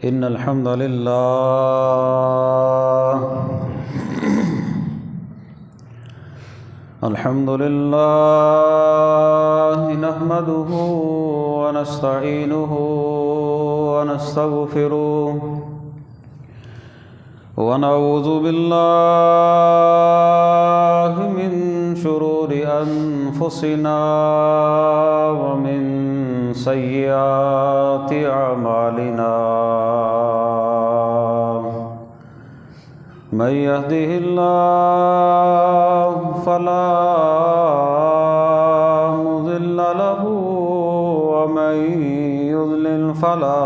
إن الحمد لله نحمده ونستعينه ونستغفره ونعوذ بالله من شرور أنفسنا ومن سيئات أعمالنا من يهده الله فلا مضل له ومن يضلل فلا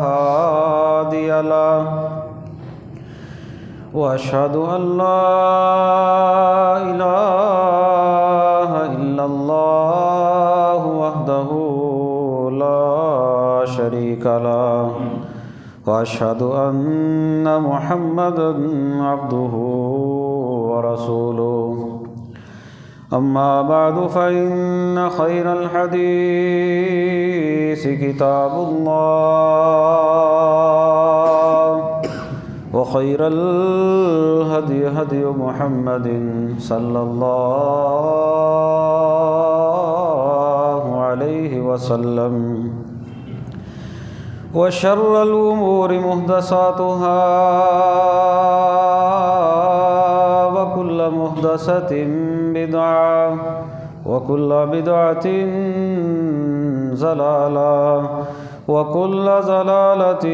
هادي له وأشهد أن لا إله إلا الله وحده لا شريك له وأشهد أن محمدًا عبده ورسوله أما بعد فإن خير الحديث كتاب الله وخير الهدي هدي محمد صلى الله عليه وسلم وشر الأمور محدثاتها وكل محدثة بدعة وكل بدعة ضلالة وكل ضلالة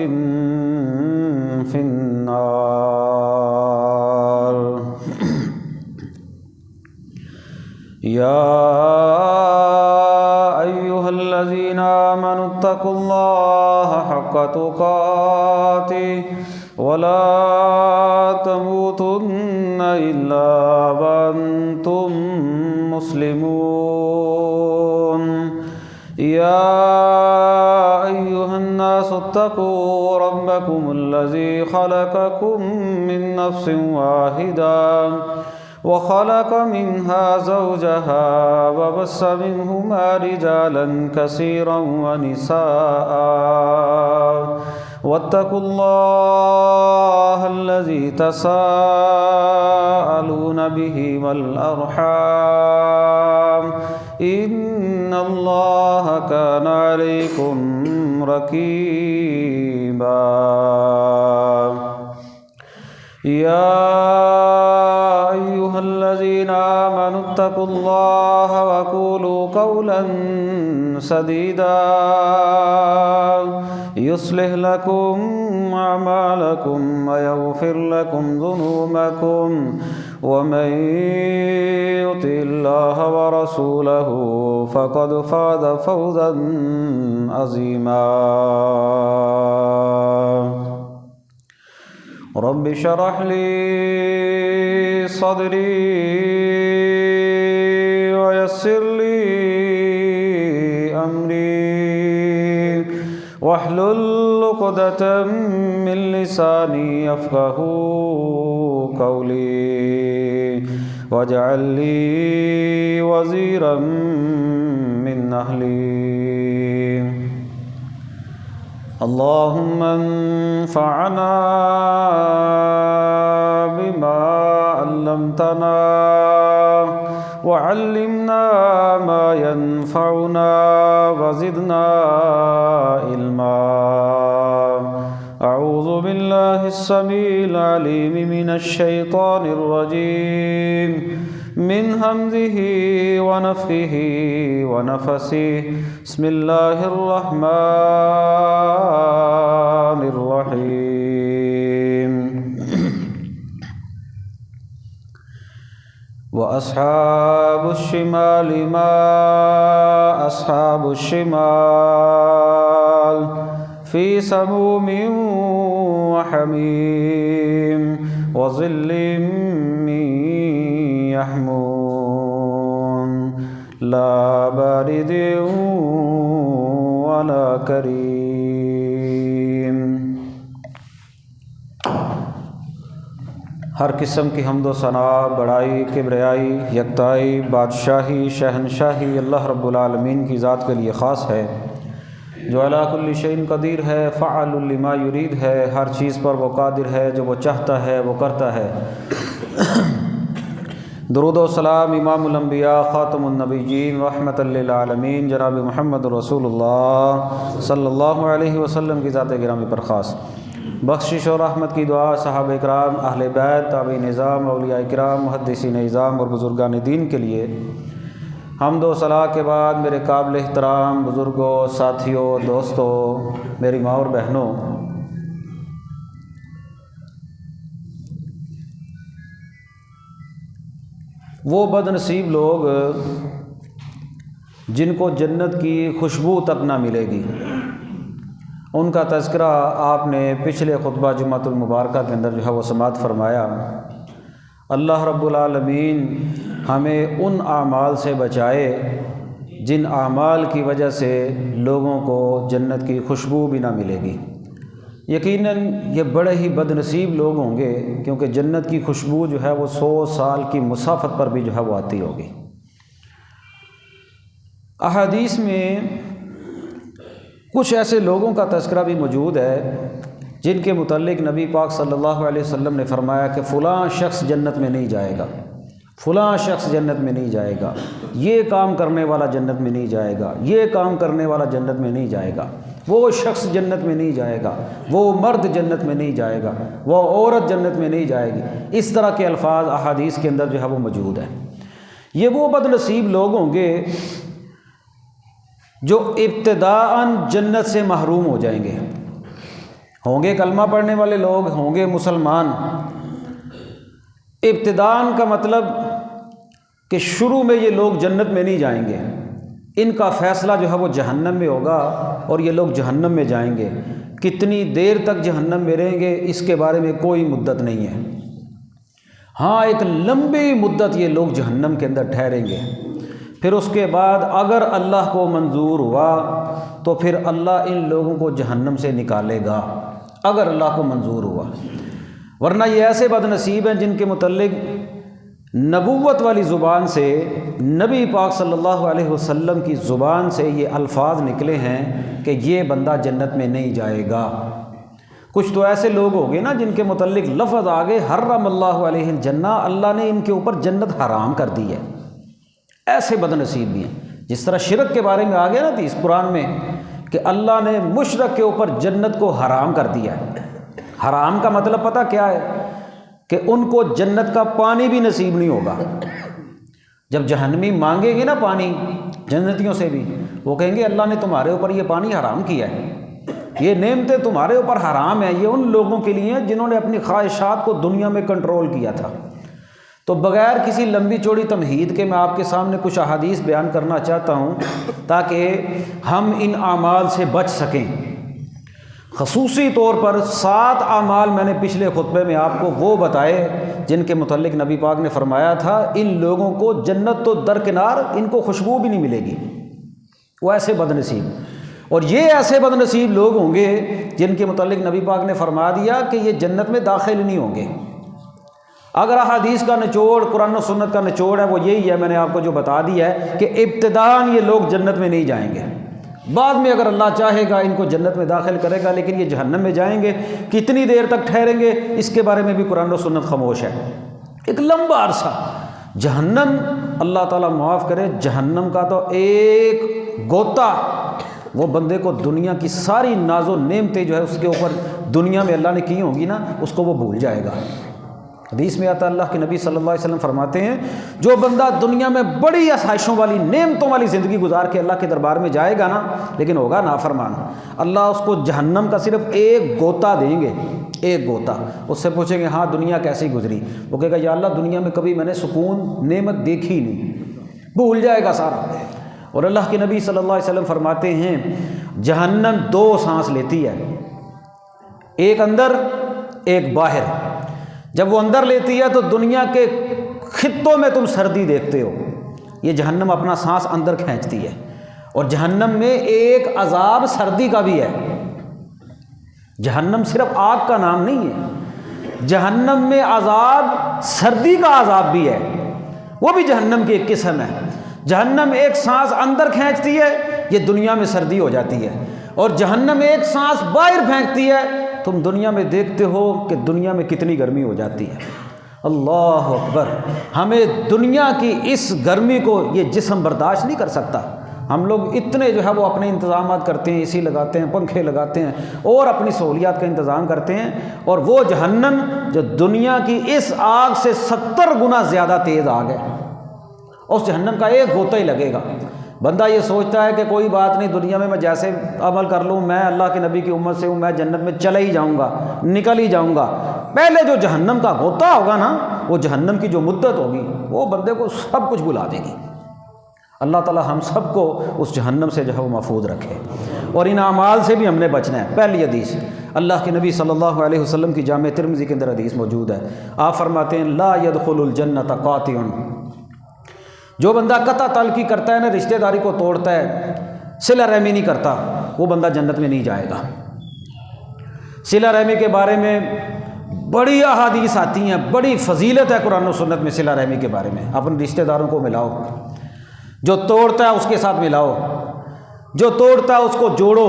في النار يا أيها الذين آمنوا اتقوا الله حق تقاته ولا تموتن إلا وأنتم مسلمون يا أيها الناس اتقوا ربكم الذي خلقكم من نفس واحدة وخلق منها زوجها وبث منهما رجالا كثيرا ونساء واتقوا الله الذي تساءلون به والأرحام إن الله كان عليكم رقيبا يا أيها الذين آمنوا اتقوا الله وقولوا قولا سديدا يصلح لكم أعمالكم ويغفر لكم ذنوبكم ومن يطع الله ورسوله فقد فاز فوزا عظيما رب اشرح لي صدري ويسر لي أمري واحلل عقدة من لساني يفقهوا قولي واجعل لي وزيرا من أهلي اللهم انفعنا بما علمتنا وعلمنا ما ينفعنا وزدنا علما أعوذ بالله السميع العليم من الشيطان الرجيم من همزه ونفخه ونفسه بسم الله الرحمن الرحيم وأصحاب الشمال ما أصحاب الشمال في سموم وحميم وظل من يحمون لا بارد ولا كريم ہر قسم کی حمد و ثنا، بڑائی، کبریائی، یکتائی، بادشاہی، شہنشاہی اللہ رب العالمین کی ذات کے لیے خاص ہے۔ جو علی کل شیء قدیر ہے، فعال لما یرید ہے، ہر چیز پر وہ قادر ہے، جو وہ چاہتا ہے وہ کرتا ہے۔ درود و سلام امام الانبیاء خاتم النبیین رحمۃ للعالمین جناب محمد رسول اللہ صلی اللہ علیہ وسلم کی ذات گرامی پر خاص بخشش اور رحمت کی دعا صحابہ اکرام، اہل بیت، تابعین نظام، اولیاء کرام، محدثین نظام اور بزرگان دین کے لیے حمد و ثنا کے بعد میرے قابل احترام بزرگوں، ساتھیوں، دوستوں، میری ماں اور بہنوں، وہ بد نصیب لوگ جن کو جنت کی خوشبو تک نہ ملے گی، ان کا تذکرہ آپ نے پچھلے خطبہ جمعۃ المبارکہ کے اندر جو ہے وہ سماعت فرمایا۔ اللہ رب العالمین ہمیں ان اعمال سے بچائے جن اعمال کی وجہ سے لوگوں کو جنت کی خوشبو بھی نہ ملے گی۔ یقیناً یہ بڑے ہی بد نصیب لوگ ہوں گے، کیونکہ جنت کی خوشبو جو ہے وہ 100 سال کی مسافت پر بھی جو ہے وہ آتی ہوگی۔ احادیث میں کچھ ایسے لوگوں کا تذکرہ بھی موجود ہے جن کے متعلق نبی پاک صلی اللہ علیہ وسلم نے فرمایا کہ فلاں شخص جنت میں نہیں جائے گا، فلاں شخص جنت میں نہیں جائے گا، یہ کام کرنے والا جنت میں نہیں جائے گا، یہ کام کرنے والا جنت میں نہیں جائے گا، وہ شخص جنت میں نہیں جائے گا، وہ مرد جنت میں نہیں جائے گا، وہ عورت جنت میں نہیں جائے گی۔ اس طرح کے الفاظ احادیث کے اندر جو ہے وہ موجود ہیں۔ یہ وہ بد نصیب لوگ ہوں گے جو ابتداءً جنت سے محروم ہو جائیں گے۔ ہوں گے کلمہ پڑھنے والے لوگ، ہوں گے مسلمان۔ ابتداءً کا مطلب کہ شروع میں یہ لوگ جنت میں نہیں جائیں گے، ان کا فیصلہ جو ہے وہ جہنم میں ہوگا اور یہ لوگ جہنم میں جائیں گے۔ کتنی دیر تک جہنم میں رہیں گے اس کے بارے میں کوئی مدت نہیں ہے۔ ہاں، ایک لمبی مدت یہ لوگ جہنم کے اندر ٹھہریں گے، پھر اس کے بعد اگر اللہ کو منظور ہوا تو پھر اللہ ان لوگوں کو جہنم سے نکالے گا، اگر اللہ کو منظور ہوا۔ ورنہ یہ ایسے بد نصیب ہیں جن کے متعلق نبوت والی زبان سے، نبی پاک صلی اللہ علیہ وسلم کی زبان سے یہ الفاظ نکلے ہیں کہ یہ بندہ جنت میں نہیں جائے گا۔ کچھ تو ایسے لوگ ہو گئے نا جن کے متعلق لفظ آگے حرم اللہ علیہ الجنہ، اللہ نے ان کے اوپر جنت حرام کر دی ہے۔ ایسے بد نصیب بھی ہیں۔ جس طرح شرک کے بارے میں آگے نا تھی اس قرآن میں کہ اللہ نے مشرک کے اوپر جنت کو حرام کر دیا ہے۔ حرام کا مطلب پتہ کیا ہے؟ کہ ان کو جنت کا پانی بھی نصیب نہیں ہوگا۔ جب جہنمی مانگیں گے نا پانی جنتیوں سے بھی، وہ کہیں گے اللہ نے تمہارے اوپر یہ پانی حرام کیا ہے، یہ نعمتیں تمہارے اوپر حرام ہیں۔ یہ ان لوگوں کے لیے ہیں جنہوں نے اپنی خواہشات کو دنیا میں کنٹرول کیا تھا۔ تو بغیر کسی لمبی چوڑی تمہید کے میں آپ کے سامنے کچھ احادیث بیان کرنا چاہتا ہوں تاکہ ہم ان اعمال سے بچ سکیں۔ خصوصی طور پر 7 اعمال میں نے پچھلے خطبے میں آپ کو وہ بتائے جن کے متعلق نبی پاک نے فرمایا تھا ان لوگوں کو جنت تو درکنار، ان کو خوشبو بھی نہیں ملے گی۔ وہ ایسے بد نصیب، اور یہ ایسے بد نصیب لوگ ہوں گے جن کے متعلق نبی پاک نے فرما دیا کہ یہ جنت میں داخل نہیں ہوں گے۔ اگر احادیث کا نچوڑ، قرآن و سنت کا نچوڑ ہے وہ یہی ہے، میں نے آپ کو جو بتا دیا ہے کہ ابتداءً یہ لوگ جنت میں نہیں جائیں گے، بعد میں اگر اللہ چاہے گا ان کو جنت میں داخل کرے گا، لیکن یہ جہنم میں جائیں گے۔ کتنی دیر تک ٹھہریں گے اس کے بارے میں بھی قرآن و سنت خاموش ہے۔ ایک لمبا عرصہ جہنم، اللہ تعالیٰ معاف کرے، جہنم کا تو ایک گوتا وہ بندے کو دنیا کی ساری ناز و نعمتیں جو ہے اس کے اوپر دنیا میں اللہ نے کی ہوں گی نا، اس کو وہ بھول جائے گا۔ حدیث میں آتا ہے اللہ کے نبی صلی اللہ علیہ وسلم فرماتے ہیں جو بندہ دنیا میں بڑی آسائشوں والی، نعمتوں والی زندگی گزار کے اللہ کے دربار میں جائے گا نا، لیکن ہوگا نافرمان، اللہ اس کو جہنم کا صرف ایک گوتا دیں گے، ایک گوتا۔ اس سے پوچھیں گے ہاں دنیا کیسی گزری؟ وہ کہے گا یا اللہ دنیا میں کبھی میں نے سکون، نعمت دیکھی نہیں، بھول جائے گا سارا۔ اور اللہ کے نبی صلی اللہ علیہ وسلم فرماتے ہیں جہنم 2 سانس لیتی ہے، ایک اندر ایک باہر۔ جب وہ اندر لیتی ہے تو دنیا کے خطوں میں تم سردی دیکھتے ہو، یہ جہنم اپنا سانس اندر کھینچتی ہے۔ اور جہنم میں ایک عذاب سردی کا بھی ہے، جہنم صرف آگ کا نام نہیں ہے، جہنم میں عذاب سردی کا عذاب بھی ہے، وہ بھی جہنم کی ایک قسم ہے۔ جہنم ایک سانس اندر کھینچتی ہے، یہ دنیا میں سردی ہو جاتی ہے۔ اور جہنم ایک سانس باہر پھینکتی ہے، تم دنیا میں دیکھتے ہو کہ دنیا میں کتنی گرمی ہو جاتی ہے۔ اللہ اکبر، ہمیں دنیا کی اس گرمی کو یہ جسم برداشت نہیں کر سکتا۔ ہم لوگ اتنے جو ہے وہ اپنے انتظامات کرتے ہیں، اے سی لگاتے ہیں، پنکھے لگاتے ہیں اور اپنی سہولیات کا انتظام کرتے ہیں، اور وہ جہنم جو دنیا کی اس آگ سے 70 گنا زیادہ تیز آگ ہے، اس جہنم کا ایک غوطہ ہی لگے گا۔ بندہ یہ سوچتا ہے کہ کوئی بات نہیں، دنیا میں جیسے عمل کر لوں، میں اللہ کے نبی کی امت سے ہوں، میں جنت میں چلا ہی جاؤں گا، نکل ہی جاؤں گا۔ پہلے جو جہنم کا غوطہ ہوگا نا، وہ جہنم کی جو مدت ہوگی، وہ بندے کو سب کچھ بلا دے گی۔ اللہ تعالی ہم سب کو اس جہنم سے جو ہے وہ محفوظ رکھے، اور ان اعمال سے بھی ہم نے بچنا ہے۔ پہلی حدیث اللہ کے نبی صلی اللہ علیہ وسلم کی جامع ترمذی کے اندر حدیث موجود ہے، آپ فرماتے ہیں لا يدخل الجنت قاطع، جو بندہ قطع تعلقی کرتا ہے نا، رشتہ داری کو توڑتا ہے، صلہ رحمی نہیں کرتا، وہ بندہ جنت میں نہیں جائے گا۔ صلہ رحمی کے بارے میں بڑی احادیث آتی ہیں، بڑی فضیلت ہے قرآن و سنت میں صلہ رحمی کے بارے میں۔ اپنے رشتہ داروں کو ملاؤ، جو توڑتا ہے اس کے ساتھ ملاؤ، جو توڑتا ہے اس کو جوڑو،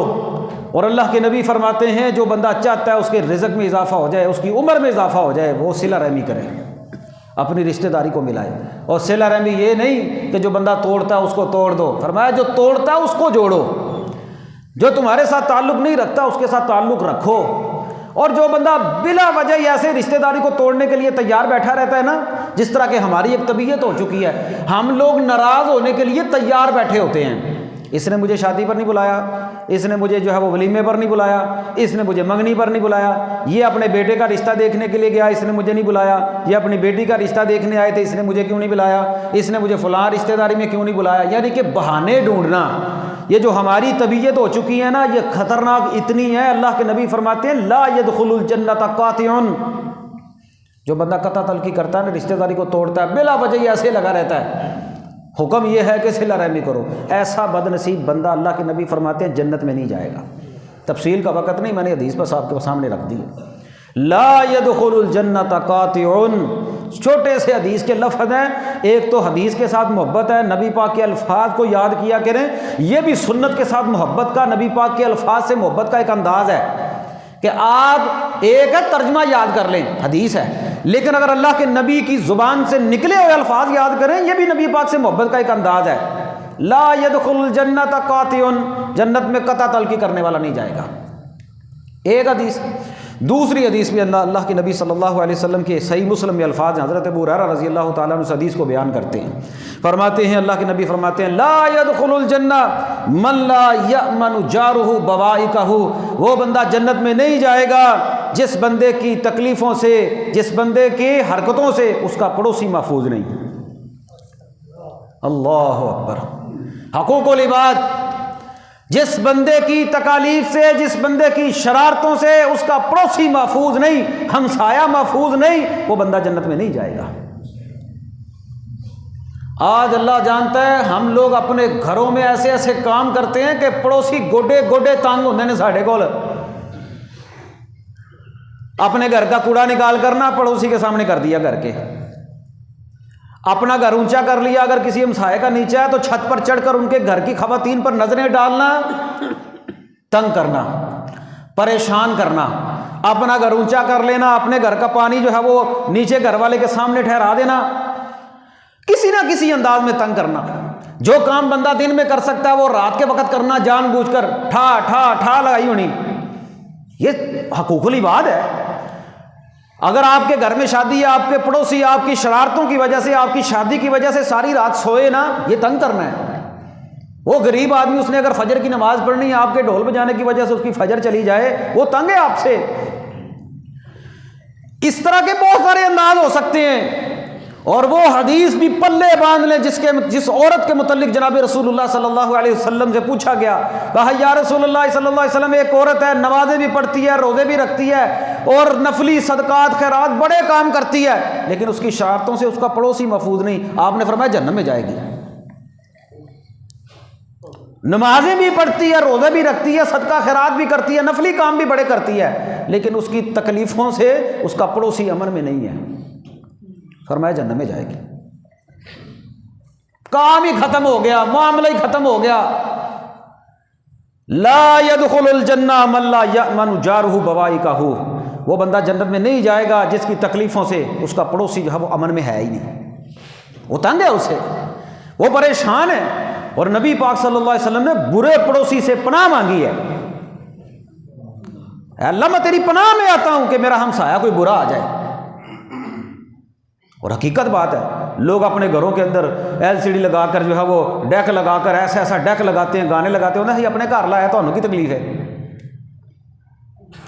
اور اللہ کے نبی فرماتے ہیں جو بندہ چاہتا ہے اس کے رزق میں اضافہ ہو جائے، اس کی عمر میں اضافہ ہو جائے، وہ صلہ رحمی کرے، اپنی رشتہ داری کو ملائے۔ اور صلہ رحمی یہ نہیں کہ جو بندہ توڑتا ہے اس کو توڑ دو، فرمایا جو توڑتا ہے اس کو جوڑو، جو تمہارے ساتھ تعلق نہیں رکھتا اس کے ساتھ تعلق رکھو۔ اور جو بندہ بلا وجہ ایسے رشتہ داری کو توڑنے کے لیے تیار بیٹھا رہتا ہے نا، جس طرح کہ ہماری ایک طبیعت ہو چکی ہے، ہم لوگ ناراض ہونے کے لیے تیار بیٹھے ہوتے ہیں، اس نے مجھے شادی پر نہیں بلایا، اس نے مجھے جو ہے وہ ولیمے پر نہیں بلایا، اس نے مجھے منگنی پر نہیں بلایا، یہ اپنے بیٹے کا رشتہ دیکھنے کے لیے گیا، اس نے مجھے نہیں بلایا، یہ اپنی بیٹی کا رشتہ دیکھنے آئے تھے، اس نے مجھے کیوں نہیں بلایا، اس نے مجھے فلاں رشتہ داری میں کیوں نہیں بلایا۔ یعنی کہ بہانے ڈھونڈنا، یہ جو ہماری طبیعت ہو چکی ہے نا، یہ خطرناک اتنی ہے۔ اللہ کے نبی فرماتے ہیں لا يدخل الجنت قاطع، جو بندہ قطع تلقی کرتا ہے نا، رشتہ داری کو توڑتا ہے، بلا وجہ ہی ایسے لگا رہتا ہے، حکم یہ ہے کہ صلہ رحمی کرو، ایسا بد نصیب بندہ اللہ کے نبی فرماتے ہیں جنت میں نہیں جائے گا۔ تفصیل کا وقت نہیں، میں نے حدیث بس آپ کے سامنے رکھ دی۔ لا يدخل الجنت قاطع، چھوٹے سے حدیث کے لفظ ہیں، ایک تو حدیث کے ساتھ محبت ہے، نبی پاک کے الفاظ کو یاد کیا کریں، یہ بھی سنت کے ساتھ محبت کا، نبی پاک کے الفاظ سے محبت کا ایک انداز ہے کہ آپ ایک ترجمہ یاد کر لیں، حدیث ہے، لیکن اگر اللہ کے نبی کی زبان سے نکلے ہوئے الفاظ یاد کریں، یہ بھی نبی پاک سے محبت کا ایک انداز ہے۔ لا يدخل الجنت قاطع، جنت میں قطع تلقی کرنے والا نہیں جائے گا، ایک حدیث۔ دوسری حدیث بھی اللہ کے نبی صلی اللہ علیہ وسلم کے صحیح مسلم میں الفاظ ہیں، حضرت ابو ہریرہ رضی اللہ تعالیٰ عنہ اس حدیث کو بیان کرتے ہیں، فرماتے ہیں اللہ کے نبی فرماتے ہیں لا يدخل الجنہ من لا یأمن جارہ بوائقہ، وہ بندہ جنت میں نہیں جائے گا جس بندے کی تکلیفوں سے، جس بندے کی حرکتوں سے اس کا پڑوسی محفوظ نہیں۔ اللہ اکبر، حقوق العباد، جس بندے کی تکالیف سے، جس بندے کی شرارتوں سے اس کا پڑوسی محفوظ نہیں، ہمسایہ محفوظ نہیں، وہ بندہ جنت میں نہیں جائے گا۔ آج اللہ جانتا ہے ہم لوگ اپنے گھروں میں ایسے ایسے کام کرتے ہیں کہ پڑوسی گوڈے گوڈے تانگ ہوندے نے ساڈے کول، اپنے گھر کا کوڑا نکال کرنا پڑوسی کے سامنے کر دیا کر کے، اپنا گھر اونچا کر لیا، اگر کسی ہمسائے کا نیچا ہے تو چھت پر چڑھ کر ان کے گھر کی خواتین پر نظریں ڈالنا، تنگ کرنا، پریشان کرنا، اپنا گھر اونچا کر لینا، اپنے گھر کا پانی جو ہے وہ نیچے گھر والے کے سامنے ٹھہرا دینا، کسی نہ کسی انداز میں تنگ کرنا۔ جو کام بندہ دن میں کر سکتا ہے وہ رات کے وقت کرنا، جان بوجھ کر ٹھا ٹھا ٹھا لگائی ہونی، یہ حقوق العباد ہے۔ اگر آپ کے گھر میں شادی ہے، آپ کے پڑوسی آپ کی شرارتوں کی وجہ سے، آپ کی شادی کی وجہ سے ساری رات سوئے نا، یہ تنگ کرنا ہے۔ وہ غریب آدمی، اس نے اگر فجر کی نماز پڑھنی ہے، آپ کے ڈھول بجانے کی وجہ سے اس کی فجر چلی جائے، وہ تنگ ہے آپ سے۔ اس طرح کے بہت سارے انداز ہو سکتے ہیں، اور وہ حدیث بھی پلے باندھ لیں جس عورت کے متعلق جناب رسول اللہ صلی اللہ علیہ وسلم سے پوچھا گیا، کہا یا رسول اللہ صلی اللہ علیہ وسلم، ایک عورت ہے، نمازیں بھی پڑھتی ہے، روزے بھی رکھتی ہے، اور نفلی صدقات خیرات بڑے کام کرتی ہے، لیکن اس کی شرارتوں سے اس کا پڑوسی محفوظ نہیں۔ آپ نے فرمایا جہنم میں جائے گی۔ نمازیں بھی پڑھتی ہے، روزے بھی رکھتی ہے، صدقہ خیرات بھی کرتی ہے، نفلی کام بھی بڑے کرتی ہے، لیکن اس کی تکلیفوں سے اس کا پڑوسی امن میں نہیں ہے، فرمایا جہنم میں جائے گی۔ کام ہی ختم ہو گیا، معاملہ ہی ختم ہو گیا۔ لا يدخل الجنہ من لا یأمن جارہ بوائقہ، وہ بندہ جنت میں نہیں جائے گا جس کی تکلیفوں سے اس کا پڑوسی جو ہے وہ امن میں ہے ہی نہیں، وہ تنگ ہے اسے، وہ پریشان ہے۔ اور نبی پاک صلی اللہ علیہ وسلم نے برے پڑوسی سے پناہ مانگی ہے، اے اللہ میں تیری پناہ میں آتا ہوں کہ میرا ہمسایہ کوئی برا آ جائے۔ اور حقیقت بات ہے، لوگ اپنے گھروں کے اندر LCD لگا کر جو ہے وہ ڈیک لگا کر ایسا ڈیک لگاتے ہیں، گانے لگاتے ہیں، انہیں اپنے گھر لایا تو انہوں کی تکلیف ہے،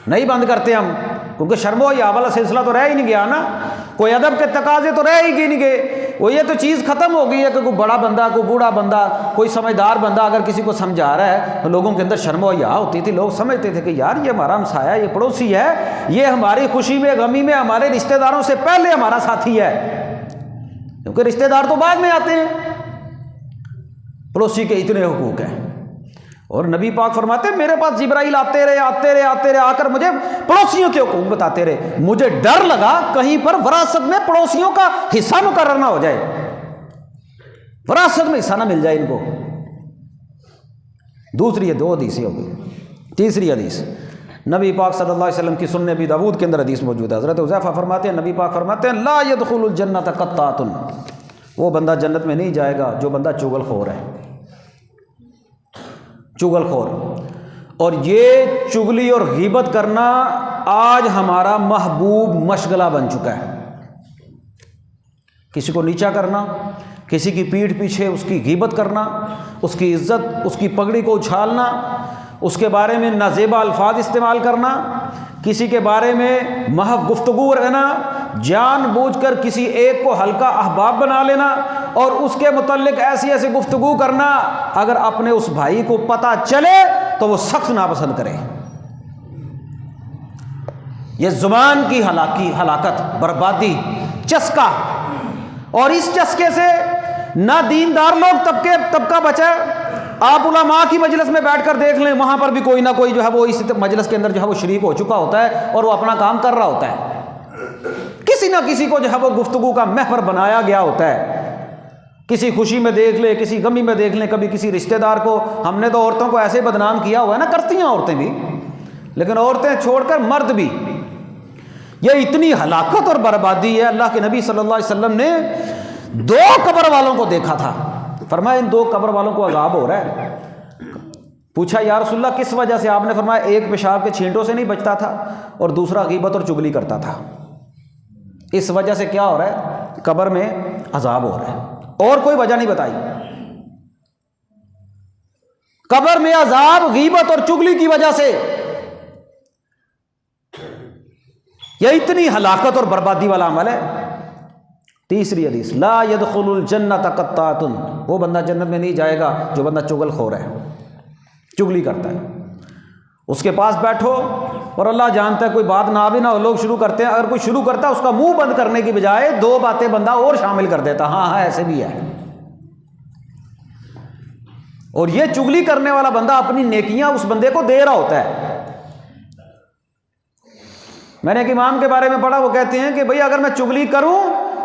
نہیں بند کرتے ہم، کیونکہ شرم و حیا والا سلسلہ تو رہ ہی نہیں گیا نا، کوئی ادب کے تقاضے تو رہ ہی نہیں گئے، وہ یہ تو چیز ختم ہو گئی ہے کہ کوئی بڑا بندہ، کوئی بوڑھا بندہ، کوئی سمجھدار بندہ اگر کسی کو سمجھا رہا ہے تو لوگوں کے اندر شرم و حیا ہوتی تھی، لوگ سمجھتے تھے کہ یار یہ ہمارا ہمسایہ، یہ پڑوسی ہے، یہ ہماری خوشی میں غمی میں ہمارے رشتہ داروں سے پہلے ہمارا ساتھی ہے، کیونکہ رشتہ دار تو بعد میں آتے ہیں، پڑوسی کے اتنے حقوق ہیں۔ اور نبی پاک فرماتے ہیں میرے پاس جبرائیل آتے رہے آ کر مجھے پڑوسیوں کے حقوق بتاتے رہے، مجھے ڈر لگا کہیں پر وراثت میں پڑوسیوں کا حصہ مقرر نہ ہو جائے، وراثت میں حصہ نہ مل جائے ان کو۔ دوسری 2 حدیثیں ہو گئی۔ تیسری حدیث نبی پاک صلی اللہ علیہ وسلم کی سنن ابی داؤد کے اندر حدیث موجود ہے، حضرت حذیفہ فرماتے ہیں نبی پاک فرماتے ہیں لا يدخل الجنۃ قطاۃ، وہ بندہ جنت میں نہیں جائے گا جو بندہ چغل خور ہے، چغل خور۔ اور یہ چغلی اور غیبت کرنا آج ہمارا محبوب مشغلہ بن چکا ہے، کسی کو نیچا کرنا، کسی کی پیٹھ پیچھے اس کی غیبت کرنا، اس کی عزت، اس کی پگڑی کو اچھالنا، اس کے بارے میں نازیبا الفاظ استعمال کرنا، کسی کے بارے میں محض گفتگو رہنا، جان بوجھ کر کسی ایک کو ہلکا احباب بنا لینا اور اس کے متعلق ایسی گفتگو کرنا، اگر اپنے اس بھائی کو پتہ چلے تو وہ سخت ناپسند کرے۔ یہ زبان کی ہلاکت، بربادی، چسکا، اور اس چسکے سے نہ دیندار لوگ طبقہ بچا۔ آپ علماء کی مجلس میں بیٹھ کر دیکھ لیں، وہاں پر بھی کوئی نہ کوئی جو ہے وہ اس مجلس کے اندر جو ہے وہ شریک ہو چکا ہوتا ہے اور وہ اپنا کام کر رہا ہوتا ہے، کسی نہ کسی کو جو ہے وہ گفتگو کا محور بنایا گیا ہوتا ہے۔ کسی خوشی میں دیکھ لیں، کسی غمی میں دیکھ لیں، کبھی کسی رشتہ دار کو، ہم نے تو عورتوں کو ایسے بدنام کیا ہوا ہے نا، کرتی ہیں عورتیں بھی، لیکن عورتیں چھوڑ کر مرد بھی۔ یہ اتنی ہلاکت اور بربادی ہے، اللہ کے نبی صلی اللہ علیہ وسلم نے 2 قبر والوں کو دیکھا تھا، فرمایا ان 2 قبر والوں کو عذاب ہو رہا ہے۔ پوچھا یا رسول اللہ کس وجہ سے؟ آپ نے فرمایا ایک پیشاب کے چھینٹوں سے نہیں بچتا تھا اور دوسرا غیبت اور چغلی کرتا تھا، اس وجہ سے کیا ہو رہا ہے؟ قبر میں عذاب ہو رہا ہے، اور کوئی وجہ نہیں بتائی۔ قبر میں عذاب غیبت اور چغلی کی وجہ سے، یہ اتنی ہلاکت اور بربادی والا عمل ہے۔ تیسری حدیث لا يدخل الجنۃ قطاۃ، وہ بندہ جنت میں نہیں جائے گا جو بندہ چغل خور ہے، چغلی کرتا ہے۔ اس کے پاس بیٹھو اور اللہ جانتا ہے کوئی بات نہ بھی نہ ہو، لوگ شروع کرتے ہیں، اگر کوئی شروع کرتا ہے اس کا منہ بند کرنے کی بجائے 2 باتیں بندہ اور شامل کر دیتا، ہاں ایسے بھی ہے۔ اور یہ چغلی کرنے والا بندہ اپنی نیکیاں اس بندے کو دے رہا ہوتا ہے۔ میں نے ایک امام کے بارے میں پڑھا، وہ کہتے ہیں کہ بھئی اگر میں چغلی کروں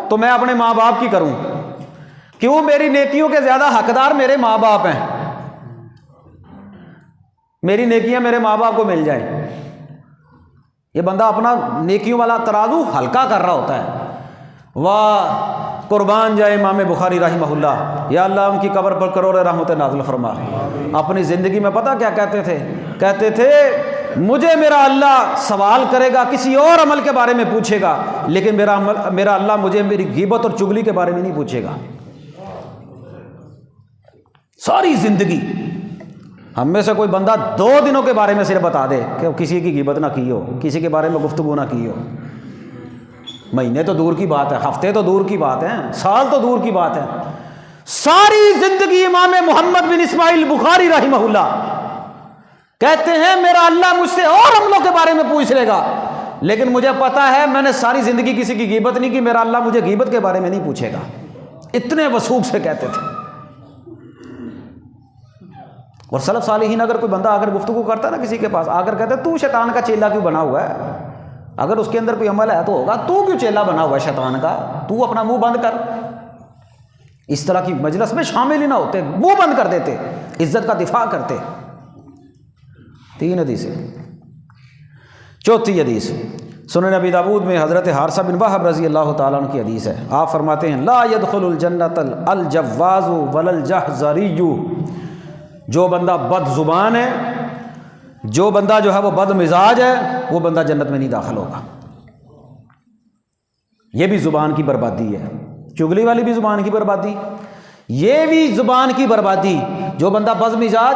تو میں اپنے ماں باپ کی کروں، کیوں؟ میری نیکیوں کے زیادہ حقدار میرے ماں باپ ہیں، میری نیکیاں میرے ماں باپ کو مل جائیں۔ یہ بندہ اپنا نیکیوں والا ترازو ہلکا کر رہا ہوتا ہے۔ واہ، قربان جائے امام بخاری رحمہ اللہ، یا اللہ ان کی قبر پر کروڑ رحمت نازل فرما۔ اپنی زندگی میں پتہ کیا کہتے تھے مجھے میرا اللہ سوال کرے گا، کسی اور عمل کے بارے میں پوچھے گا، لیکن میرا اللہ مجھے میری غیبت اور چغلی کے بارے میں نہیں پوچھے گا۔ ساری زندگی ہم میں سے کوئی بندہ 2 دنوں کے بارے میں صرف بتا دے کہ کسی کی غیبت نہ کی ہو، کسی کے بارے میں گفتگو نہ کی ہو، مہینے تو دور کی بات ہے، ہفتے تو دور کی بات ہے، سال تو دور کی بات ہے، ساری زندگی امام محمد بن اسماعیل بخاری رحمہ اللہ کہتے ہیں میرا اللہ مجھ سے اور عملوں کے بارے میں پوچھ لے گا، لیکن مجھے پتا ہے میں نے ساری زندگی کسی کی غیبت نہیں کی، میرا اللہ مجھے غیبت کے بارے میں نہیں پوچھے گا۔ اتنے وثوق سے کہتے تھے۔ اور سلف صالحین اگر کوئی بندہ اگر گفتگو کرتا ہے نا کسی کے پاس، آ کر کہتے تو شیطان کا چیلا کیوں بنا ہوا ہے؟ اگر اس کے اندر کوئی عمل ہے تو ہوگا، تو کیوں چیلا بنا ہوا ہے شیطان کا؟ تو اپنا منہ بند کر۔ اس طرح کی مجلس میں شامل ہی نہ ہوتے، منہ بند کر دیتے، عزت کا دفاع کرتے۔ 3 حدیثیں۔ چوتھی حدیث سنن ابی داؤد میں حضرت حارثہ بن وہب رضی اللہ تعالیٰ عنہ کی حدیث ہے۔ آپ فرماتے ہیں لا يدخل الجنت الجواز ولا الجحظری، جو بندہ بد زبان ہے، جو بندہ جو ہے وہ بد مزاج ہے، وہ بندہ جنت میں نہیں داخل ہوگا۔ یہ بھی زبان کی بربادی ہے، چگلی والی بھی زبان کی بربادی، یہ بھی زبان کی بربادی۔ جو بندہ بد مزاج،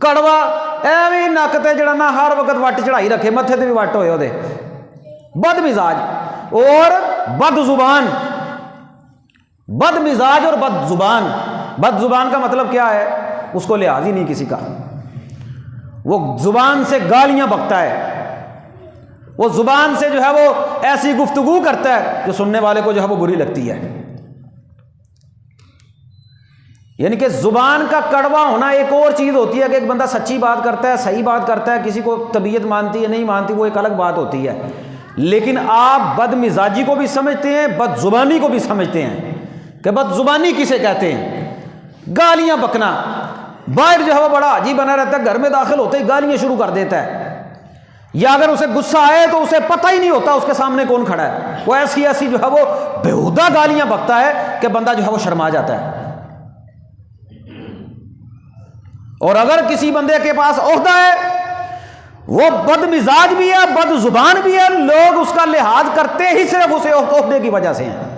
کڑوا، ایویں نک تے جڑا نا ہر وقت وٹ چڑھائی رکھے، متھے تے بھی وٹ ہوئے دے، بد مزاج اور بد زبان۔ بد مزاج اور بد زبان، بد زبان کا مطلب کیا ہے؟ اس کو لحاظ ہی نہیں کسی کا، وہ زبان سے گالیاں بکتا ہے، وہ زبان سے جو ہے وہ ایسی گفتگو کرتا ہے جو سننے والے کو جو ہے وہ بری لگتی ہے۔ یعنی کہ زبان کا کڑوا ہونا ایک اور چیز ہوتی ہے کہ ایک بندہ سچی بات کرتا ہے، صحیح بات کرتا ہے، کسی کو طبیعت مانتی ہے نہیں مانتی وہ ایک الگ بات ہوتی ہے، لیکن آپ بد مزاجی کو بھی سمجھتے ہیں، بد زبانی کو بھی سمجھتے ہیں کہ بد زبانی کسے کہتے ہیں؟ گالیاں بکنا۔ باہر جو ہے وہ بڑا عجیب بنا رہتا ہے، گھر میں داخل ہوتے ہی گالیاں شروع کر دیتا ہے، یا اگر اسے غصہ آئے تو اسے پتہ ہی نہیں ہوتا اس کے سامنے کون کھڑا ہے، وہ ایسی ایسی جو ہے وہ بےہودہ گالیاں بکتا ہے کہ بندہ جو ہے وہ شرما جاتا ہے۔ اور اگر کسی بندے کے پاس عہدہ ہے، وہ بد مزاج بھی ہے، بد زبان بھی ہے، لوگ اس کا لحاظ کرتے ہی صرف اسے عہدے کی وجہ سے ہیں۔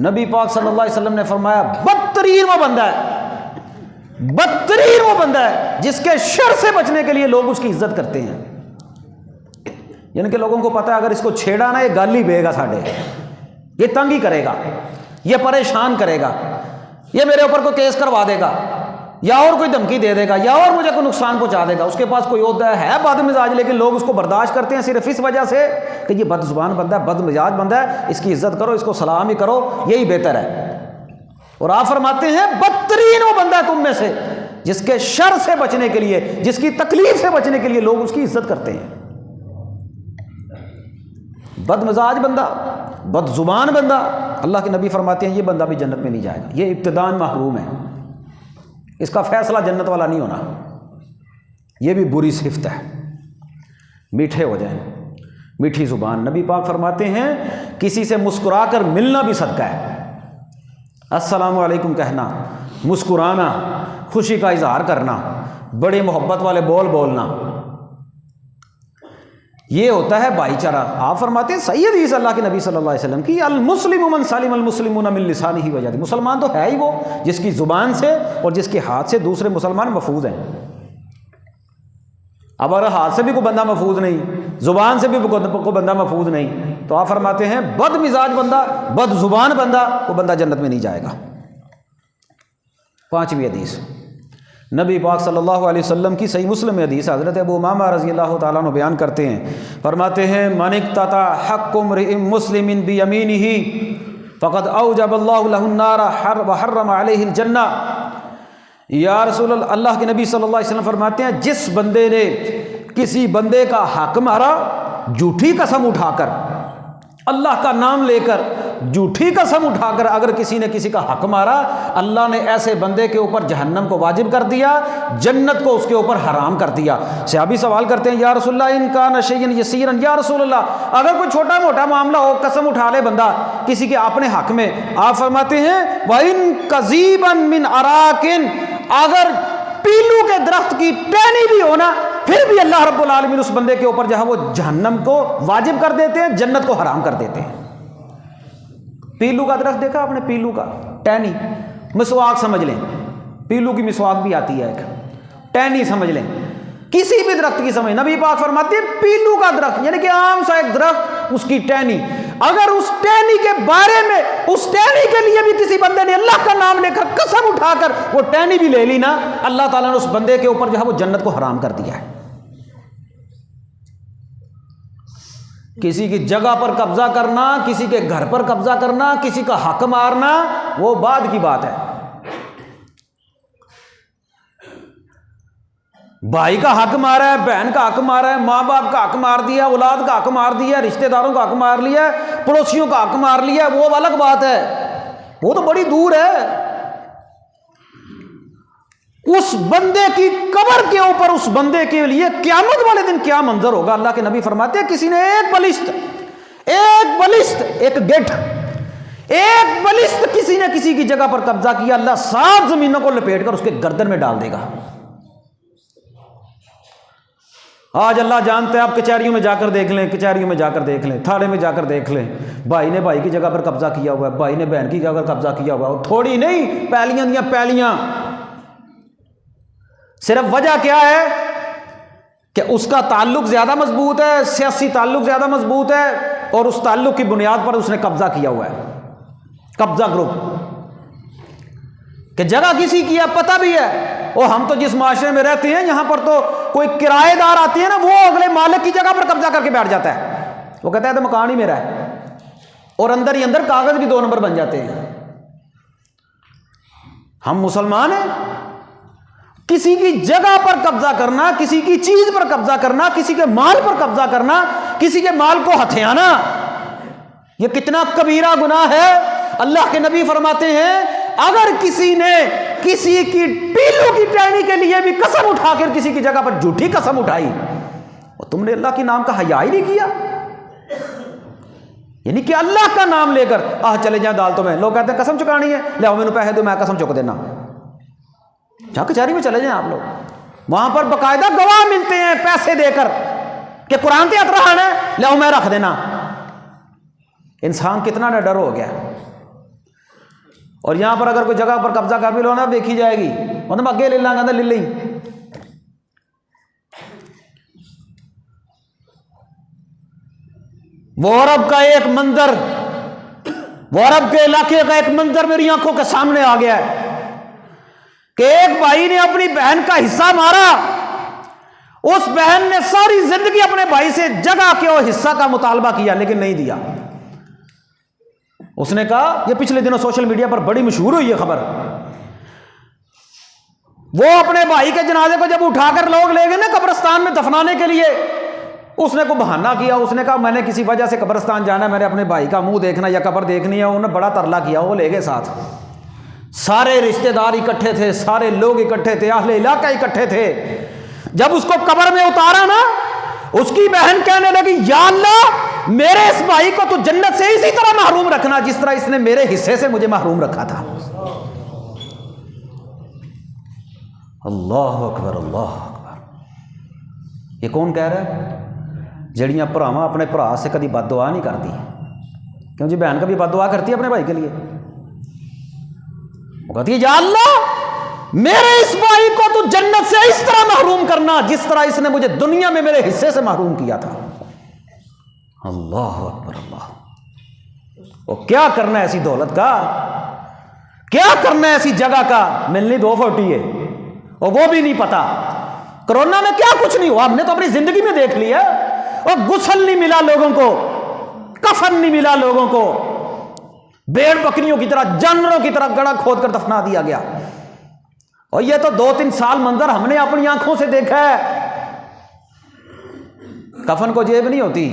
نبی پاک صلی اللہ علیہ وسلم نے فرمایا بدترین وہ بندہ ہے، بدترین وہ بندہ ہے جس کے شر سے بچنے کے لیے لوگ اس کی عزت کرتے ہیں۔ یعنی کہ لوگوں کو پتہ ہے اگر اس کو چھیڑا نا یہ گالی بہے گا ساڑھے، یہ تنگ ہی کرے گا، یہ پریشان کرے گا، یہ میرے اوپر کوئی کیس کروا دے گا، یا اور کوئی دھمکی دے دے گا، یا اور مجھے کوئی نقصان پہنچا دے گا۔ اس کے پاس کوئی عہدہ ہے بد مزاج، لیکن لوگ اس کو برداشت کرتے ہیں صرف اس وجہ سے کہ یہ بد زبان بندہ ہے، بد مزاج بندہ ہے، اس کی عزت کرو، اس کو سلام ہی کرو، یہی بہتر ہے۔ اور آپ فرماتے ہیں بدترین وہ بندہ ہے تم میں سے جس کے شر سے بچنے کے لیے، جس کی تکلیف سے بچنے کے لیے لوگ اس کی عزت کرتے ہیں۔ بد مزاج بندہ، بد زبان بندہ، اللہ کے نبی فرماتے ہیں یہ بندہ بھی جنت میں نہیں جائے گا، یہ ابتداءً محروم ہے، اس کا فیصلہ جنت والا نہیں ہونا۔ یہ بھی بری صفت ہے۔ میٹھے ہو جائیں، میٹھی زبان۔ نبی پاک فرماتے ہیں کسی سے مسکرا کر ملنا بھی صدقہ ہے، السلام علیکم کہنا، مسکرانا، خوشی کا اظہار کرنا، بڑے محبت والے بول بولنا، یہ ہوتا ہے بھائی چارہ۔ آپ فرماتے ہیں صحیح حدیث اللہ کے نبی صلی اللہ علیہ وسلم کی، المسلم من سلم المسلمون من لسانہ و یدہ، مسلمان تو ہے ہی وہ جس کی زبان سے اور جس کے ہاتھ سے دوسرے مسلمان محفوظ ہیں۔ اب اگر ہاتھ سے بھی کوئی بندہ محفوظ نہیں، زبان سے بھی کوئی بندہ محفوظ نہیں، تو آپ فرماتے ہیں بد مزاج بندہ، بد زبان بندہ، وہ بندہ جنت میں نہیں جائے گا۔ 5ویں حدیث نبی پاک صلی اللہ علیہ وسلم کی صحیح مسلم میں حدیث حضرت ابو امامہ رضی اللہ تعالیٰ عنہ بیان کرتے ہیں، فرماتے ہیں من اقتطع حق امرئ مسلم بیمینہ فقد اوجب اللہ لہ النار وحرم علیہ الجنہ۔ یا رسول اللہ کے نبی صلی اللہ علیہ وسلم فرماتے ہیں جس بندے نے کسی بندے کا حق مارا، جھوٹی قسم اٹھا کر، اللہ کا نام لے کر جھوٹی قسم اٹھا کر اگر کسی نے کسی کا حق مارا، اللہ نے ایسے بندے کے اوپر جہنم کو واجب کر دیا، جنت کو اس کے اوپر حرام کر دیا۔ صحابی سوال کرتے ہیں یا رسول اللہ ان کان شیئا یسیرا، یا رسول اللہ اگر کوئی چھوٹا موٹا معاملہ ہو، قسم اٹھا لے بندہ کسی کے اپنے حق میں، آپ فرماتے ہیں وَإِن قَضِيبًا مِّنْ أَرَاكٍ، اگر پیلو کے درخت کی ٹہنی بھی ہونا، پھر بھی اللہ رب العالمین اس بندے کے اوپر جو ہے وہ جہنم کو واجب کر دیتے ہیں، جنت کو حرام کر دیتے ہیں۔ پیلو کا درخت دیکھا آپ نے؟ پیلو کا ٹہنی، مسواک سمجھ لیں، پیلو کی مسواک بھی آتی ہے ایک، ٹہنی سمجھ لیں، کسی بھی درخت کی سمجھ۔ نبی پاک فرماتے ہیں پیلو کا درخت یعنی کہ عام سا ایک درخت، اس کی ٹہنی، اگر اس ٹہنی کے بارے میں، اس ٹہنی کے لیے بھی کسی بندے نے اللہ کا نام لے کر قسم اٹھا کر وہ ٹہنی بھی لے لی نا، اللہ تعالیٰ نے اس بندے کے اوپر جو ہے وہ جنت کو حرام کر دیا ہے۔ کسی کی جگہ پر قبضہ کرنا، کسی کے گھر پر قبضہ کرنا، کسی کا حق مارنا، وہ بعد کی بات ہے۔ بھائی کا حق مارا ہے، بہن کا حق مارا ہے، ماں باپ کا حق مار دیا، اولاد کا حق مار دیا، رشتہ داروں کا حق مار لیا، پڑوسیوں کا حق مار لیا، وہ الگ بات ہے، وہ تو بڑی دور ہے۔ اس بندے کی قبر کے اوپر اس بندے کے لیے قیامت والے دن کیا منظر ہوگا. اللہ کے نبی فرماتے ہیں کسی نے ایک بلشت کسی نے کسی کی جگہ پر قبضہ کیا، اللہ 7 زمینوں کو لپیٹ کر اس کے گردن میں ڈال دے گا. آج اللہ جانتے ہیں، آپ کچہریوں میں جا کر دیکھ لیں، تھانے میں جا کر دیکھ لیں، بھائی نے بھائی کی جگہ پر قبضہ کیا ہوا ہے، بھائی نے بہن کی جگہ پر قبضہ کیا ہوا ہے. تھوڑی نہیں، پیلیاں دیاں پیلیاں. صرف وجہ کیا ہے کہ اس کا تعلق زیادہ مضبوط ہے، سیاسی تعلق زیادہ مضبوط ہے، اور اس تعلق کی بنیاد پر اس نے قبضہ کیا ہوا ہے. قبضہ گروپ کہ جگہ کسی کی ہے، پتہ بھی ہے. اور ہم تو جس معاشرے میں رہتے ہیں یہاں پر تو کوئی کرایہ دار آتی ہے نا، وہ اگلے مالک کی جگہ پر قبضہ کر کے بیٹھ جاتا ہے. وہ کہتا ہے تو مکان ہی میرا ہے، اور اندر ہی اندر کاغذ بھی 2 نمبر بن جاتے ہیں. ہم مسلمان ہیں. کسی کی جگہ پر قبضہ کرنا، کسی کی چیز پر قبضہ کرنا، کسی کے مال پر قبضہ کرنا، کسی کے مال کو ہتھیانا، یہ کتنا کبیرہ گناہ ہے. اللہ کے نبی فرماتے ہیں اگر کسی نے کسی کی پیلو کی ٹہنی کے لیے بھی قسم اٹھا کر کسی کی جگہ پر جھوٹی قسم اٹھائی، اور تم نے اللہ کے نام کا حیا ہی نہیں کیا، یعنی کہ اللہ کا نام لے کر چلے جائیں عدالتوں میں. لوگ کہتے ہیں قسم چکانی ہے، لے آؤ مینوں پیسے دو میں قسم چک دینا. جہاں کچہری میں چلے جائیں آپ لوگ، وہاں پر باقاعدہ گواہ ملتے ہیں پیسے دے کر کہ قرآن کے اطراحان ہے، لے آؤ میں رکھ دینا. انسان کتنا نہ ڈر ہو گیا. اور یہاں پر اگر کوئی جگہ پر قبضہ کر بھی لو نا، دیکھی جائے گی، مطلب اگے لے لاں گا لے لیں. وہ عرب کا ایک منظر، وہ عرب کے علاقے کا ایک منظر میری آنکھوں کے سامنے آ گیا ہے کہ ایک بھائی نے اپنی بہن کا حصہ مارا. اس بہن نے ساری زندگی اپنے بھائی سے جگہ کے اور حصہ کا مطالبہ کیا لیکن نہیں دیا. اس نے کہا، یہ پچھلے دنوں سوشل میڈیا پر بڑی مشہور ہوئی ہے خبر، وہ اپنے بھائی کے جنازے کو جب اٹھا کر لوگ لے گئے نا قبرستان میں دفنانے کے لیے، اس نے کوئی بہانہ کیا. اس نے کہا میں نے کسی وجہ سے قبرستان جانا ہے، میں نے اپنے بھائی کا منہ دیکھنا یا قبر دیکھنی ہے. انہوں نے بڑا ترلا کیا، وہ لے گئے ساتھ. سارے رشتہ دار اکٹھے تھے، سارے لوگ اکٹھے تھے، اہل علاقہ اکٹھے تھے. جب اس کو قبر میں اتارا نا، اس کی بہن کہنے لگی یا اللہ میرے اس بھائی کو تو جنت سے اسی طرح محروم رکھنا جس طرح اس نے میرے حصے سے مجھے محروم رکھا تھا. اللہ اکبر، اللہ اکبر. یہ کون کہہ رہا ہے؟ جڑیاں بھراواں اپنے بھرا سے کبھی بد دعا نہیں کرتی. کیوں جی؟ بہن کبھی بد دعا کرتی ہے اپنے بھائی کے لیے؟ وہ کہتی ہے یا اللہ میرے اس بھائی کو تو جنت سے اس طرح محروم کرنا جس طرح اس نے مجھے دنیا میں میرے حصے سے محروم کیا تھا. اللہ اکبر، اللہ. وہ کیا کرنا ہے ایسی دولت کا، کیا کرنا ہے ایسی جگہ کا؟ ملنی 240 ہے اور وہ بھی نہیں پتا. کرونا میں کیا کچھ نہیں ہوا، ہم نے تو اپنی زندگی میں دیکھ لیا. اور غسل نہیں ملا لوگوں کو، کفن نہیں ملا لوگوں کو، بھیڑ بکریوں کی طرح، جانوروں کی طرح گڑھا کھود کر دفنا دیا گیا. اور یہ تو 2-3 سال منظر ہم نے اپنی آنکھوں سے دیکھا ہے. کفن کو جیب نہیں ہوتی،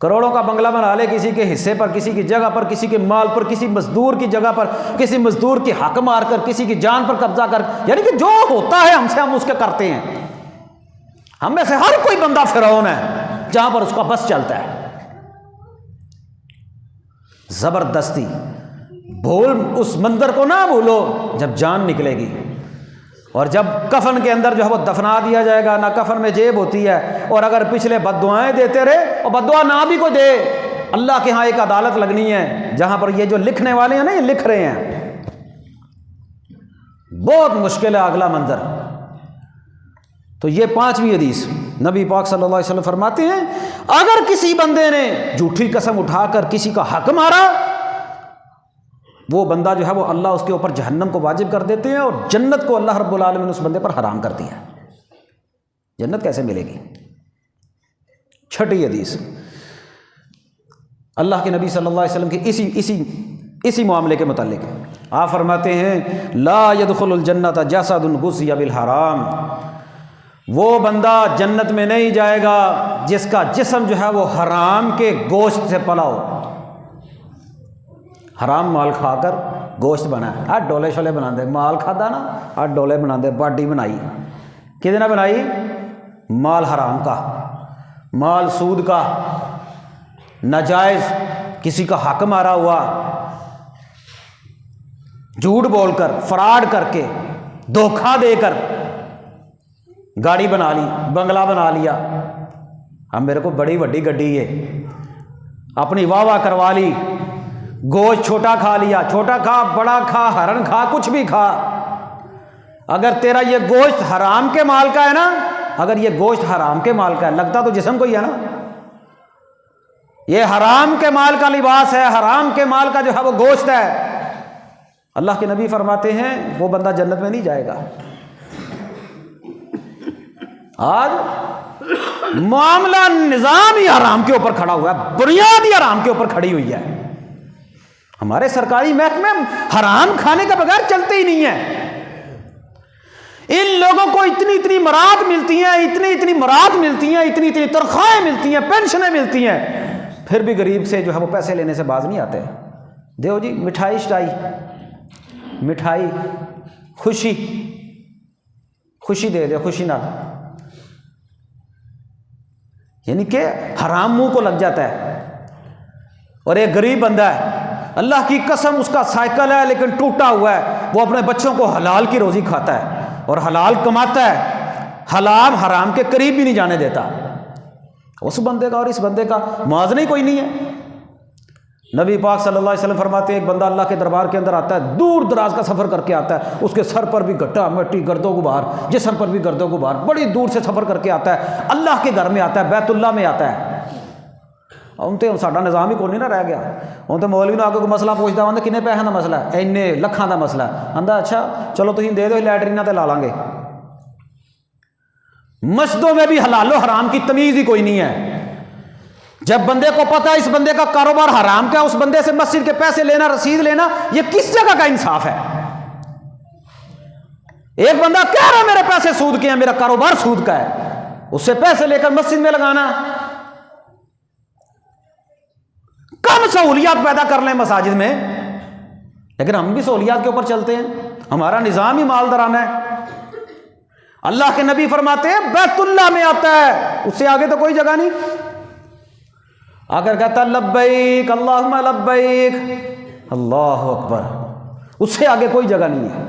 کروڑوں کا بنگلہ بنا لے کسی کے حصے پر، کسی کی جگہ پر، کسی کے مال پر، کسی مزدور کی جگہ پر، کسی مزدور کی حق مار کر، کسی کی جان پر قبضہ کر، یعنی کہ جو ہوتا ہے ہم سے ہم اس کے کرتے ہیں. ہم میں سے ہر کوئی بندہ فرعون ہے جہاں پر اس کا بس چلتا ہے. زبردستی. بھول اس منظر کو نہ بھولو جب جان نکلے گی، اور جب کفن کے اندر جو ہے وہ دفنا دیا جائے گا. نہ کفن میں جیب ہوتی ہے، اور اگر پچھلے بد دعائیں دیتے رہے اور بد دعا نہ بھی کو دے، اللہ کے ہاں ایک عدالت لگنی ہے جہاں پر یہ جو لکھنے والے ہیں نا، یہ لکھ رہے ہیں. بہت مشکل ہے اگلا منظر. تو یہ 5ویں حدیث نبی پاک صلی اللہ علیہ وسلم فرماتے ہیں اگر کسی بندے نے جھوٹی قسم اٹھا کر کسی کا حق مارا، وہ بندہ جو ہے وہ اللہ اس کے اوپر جہنم کو واجب کر دیتے ہیں، اور جنت کو اللہ رب العالمین نے اس بندے پر حرام کر دیا. جنت کیسے ملے گی؟ 6ٹھی حدیث اللہ کے نبی صلی اللہ علیہ وسلم کی اسی معاملے کے متعلق آپ فرماتے ہیں لا يدخل الجنت جسد غذي بالحرام. وہ بندہ جنت میں نہیں جائے گا جس کا جسم جو ہے وہ حرام کے گوشت سے پلا ہو. حرام مال کھا کر گوشت بنا ہے ڈولے شولے بنا دے مال کھادا نا ڈولے بنا دے باڈی بنائی کدے نہ بنائی مال حرام کا مال سود کا ناجائز کسی کا حق مارا ہوا جھوٹ بول کر فراڈ کر کے دھوکہ دے کر گاڑی بنا لی بنگلہ بنا لیا اب میرے کو بڑی وڈی گڈی ہے اپنی واہ واہ کروا لی گوشت چھوٹا کھا لیا چھوٹا کھا بڑا کھا ہرن کھا کچھ بھی کھا اگر تیرا یہ گوشت حرام کے مال کا ہے نا اگر یہ گوشت حرام کے مال کا ہے لگتا تو جسم کو ہی ہے نا یہ حرام کے مال کا لباس ہے حرام کے مال کا جو ہے وہ گوشت ہے اللہ کے نبی فرماتے ہیں وہ بندہ جنت میں نہیں جائے گا آج معاملہ نظام ہی حرام کے اوپر کھڑا ہوا ہے بنیاد ہی حرام کے اوپر کھڑی ہوئی ہے ہمارے سرکاری محکمے حرام کھانے کے بغیر چلتے ہی نہیں ہیں ان لوگوں کو اتنی مراد ملتی ہیں اتنی مراد ملتی ہیں اتنی تنخواہیں ملتی ہیں پینشنیں ملتی ہیں پھر بھی غریب سے جو ہے وہ پیسے لینے سے باز نہیں آتے دیو جی مٹھائی شٹائی مٹھائی خوشی دے دے خوشی نہ یعنی کہ حرام منہ کو لگ جاتا ہے اور ایک غریب بندہ ہے اللہ کی قسم اس کا سائیکل ہے لیکن ٹوٹا ہوا ہے وہ اپنے بچوں کو حلال کی روزی کھاتا ہے اور حلال کماتا ہے حلال حرام کے قریب بھی نہیں جانے دیتا اس بندے کا اور اس بندے کا موازنہ ہی کوئی نہیں ہے نبی پاک صلی اللہ علیہ وسلم فرماتے ہیں ایک بندہ اللہ کے دربار کے اندر آتا ہے دور دراز کا سفر کر کے آتا ہے اس کے سر پر بھی گٹا مٹی گرد و غبار جسم پر بھی گرد و غبار بڑی دور سے سفر کر کے آتا ہے اللہ کے گھر میں آتا ہے بیت اللہ میں آتا ہے ہوں تو ساڈا نظام ہی کوئی نہیں نہ رہ گیا ہوں تو مولوی نے آ کے کوئی مسئلہ پوچھتا ہوں کنے پیسوں کا مسئلہ ہے اینے لکھاں کا مسئلہ ہے آندا اچھا چلو تم دے دو لیٹریناں تے لا لیں گے مسجدوں میں بھی حلال و حرام کی تمیز ہی کوئی نہیں ہے جب بندے کو پتا ہے اس بندے کا کاروبار حرام کا اس بندے سے مسجد کے پیسے لینا رسید لینا یہ کس جگہ کا انصاف ہے ایک بندہ کہہ رہا میرے پیسے سود کے ہیں میرا کاروبار سود کا ہے اس سے پیسے لے کر مسجد میں لگانا کم سہولیات پیدا کر لیں مساجد میں لیکن ہم بھی سہولیات کے اوپر چلتے ہیں ہمارا نظام ہی مالدارانہ ہے اللہ کے نبی فرماتے ہیں بیت اللہ میں آتا ہے اس سے آگے تو کوئی جگہ نہیں اگر کہتا لبیک اللہم لبیک اللہ اکبر اس سے آگے کوئی جگہ نہیں ہے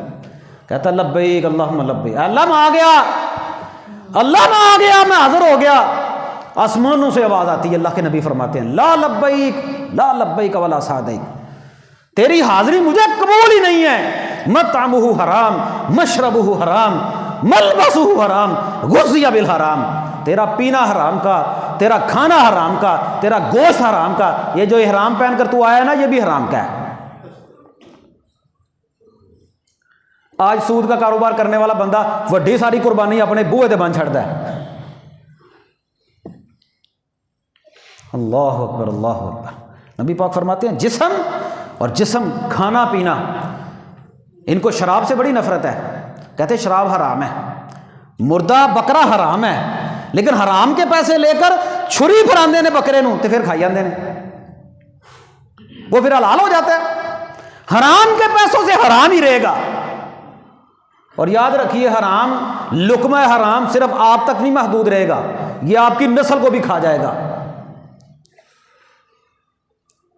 کہتا لبیک اللہم لبیک اللہ میں آ گیا میں حاضر ہو گیا آسمانوں سے آواز آتی ہے اللہ کے نبی فرماتے ہیں لا لبیک ولا سعدیک تیری حاضری مجھے قبول ہی نہیں ہے مطعمہ حرام مشربہ حرام ملبسہ حرام غذی بالحرام تیرا پینا حرام کا تیرا کھانا حرام کا تیرا گوشت حرام کا یہ جو احرام پہن کر تو آیا نا یہ بھی حرام کا ہے آج سود کا کاروبار کرنے والا بندہ وڈی ساری قربانی اپنے بوئے دے بن چھڑتا ہے اللہ اکبر اللہ اکبر نبی پاک فرماتے ہیں جسم اور جسم کھانا پینا ان کو شراب سے بڑی نفرت ہے کہتے ہیں شراب حرام ہے مردہ بکرا حرام ہے لیکن حرام کے پیسے لے کر چھری پھراندے نے بکرے نو تے پھر کھائی جاندے نے وہ پھر حلال ہو جاتا ہے حرام کے پیسوں سے حرام ہی رہے گا اور یاد رکھیے حرام لقمہ حرام صرف آپ تک نہیں محدود رہے گا یہ آپ کی نسل کو بھی کھا جائے گا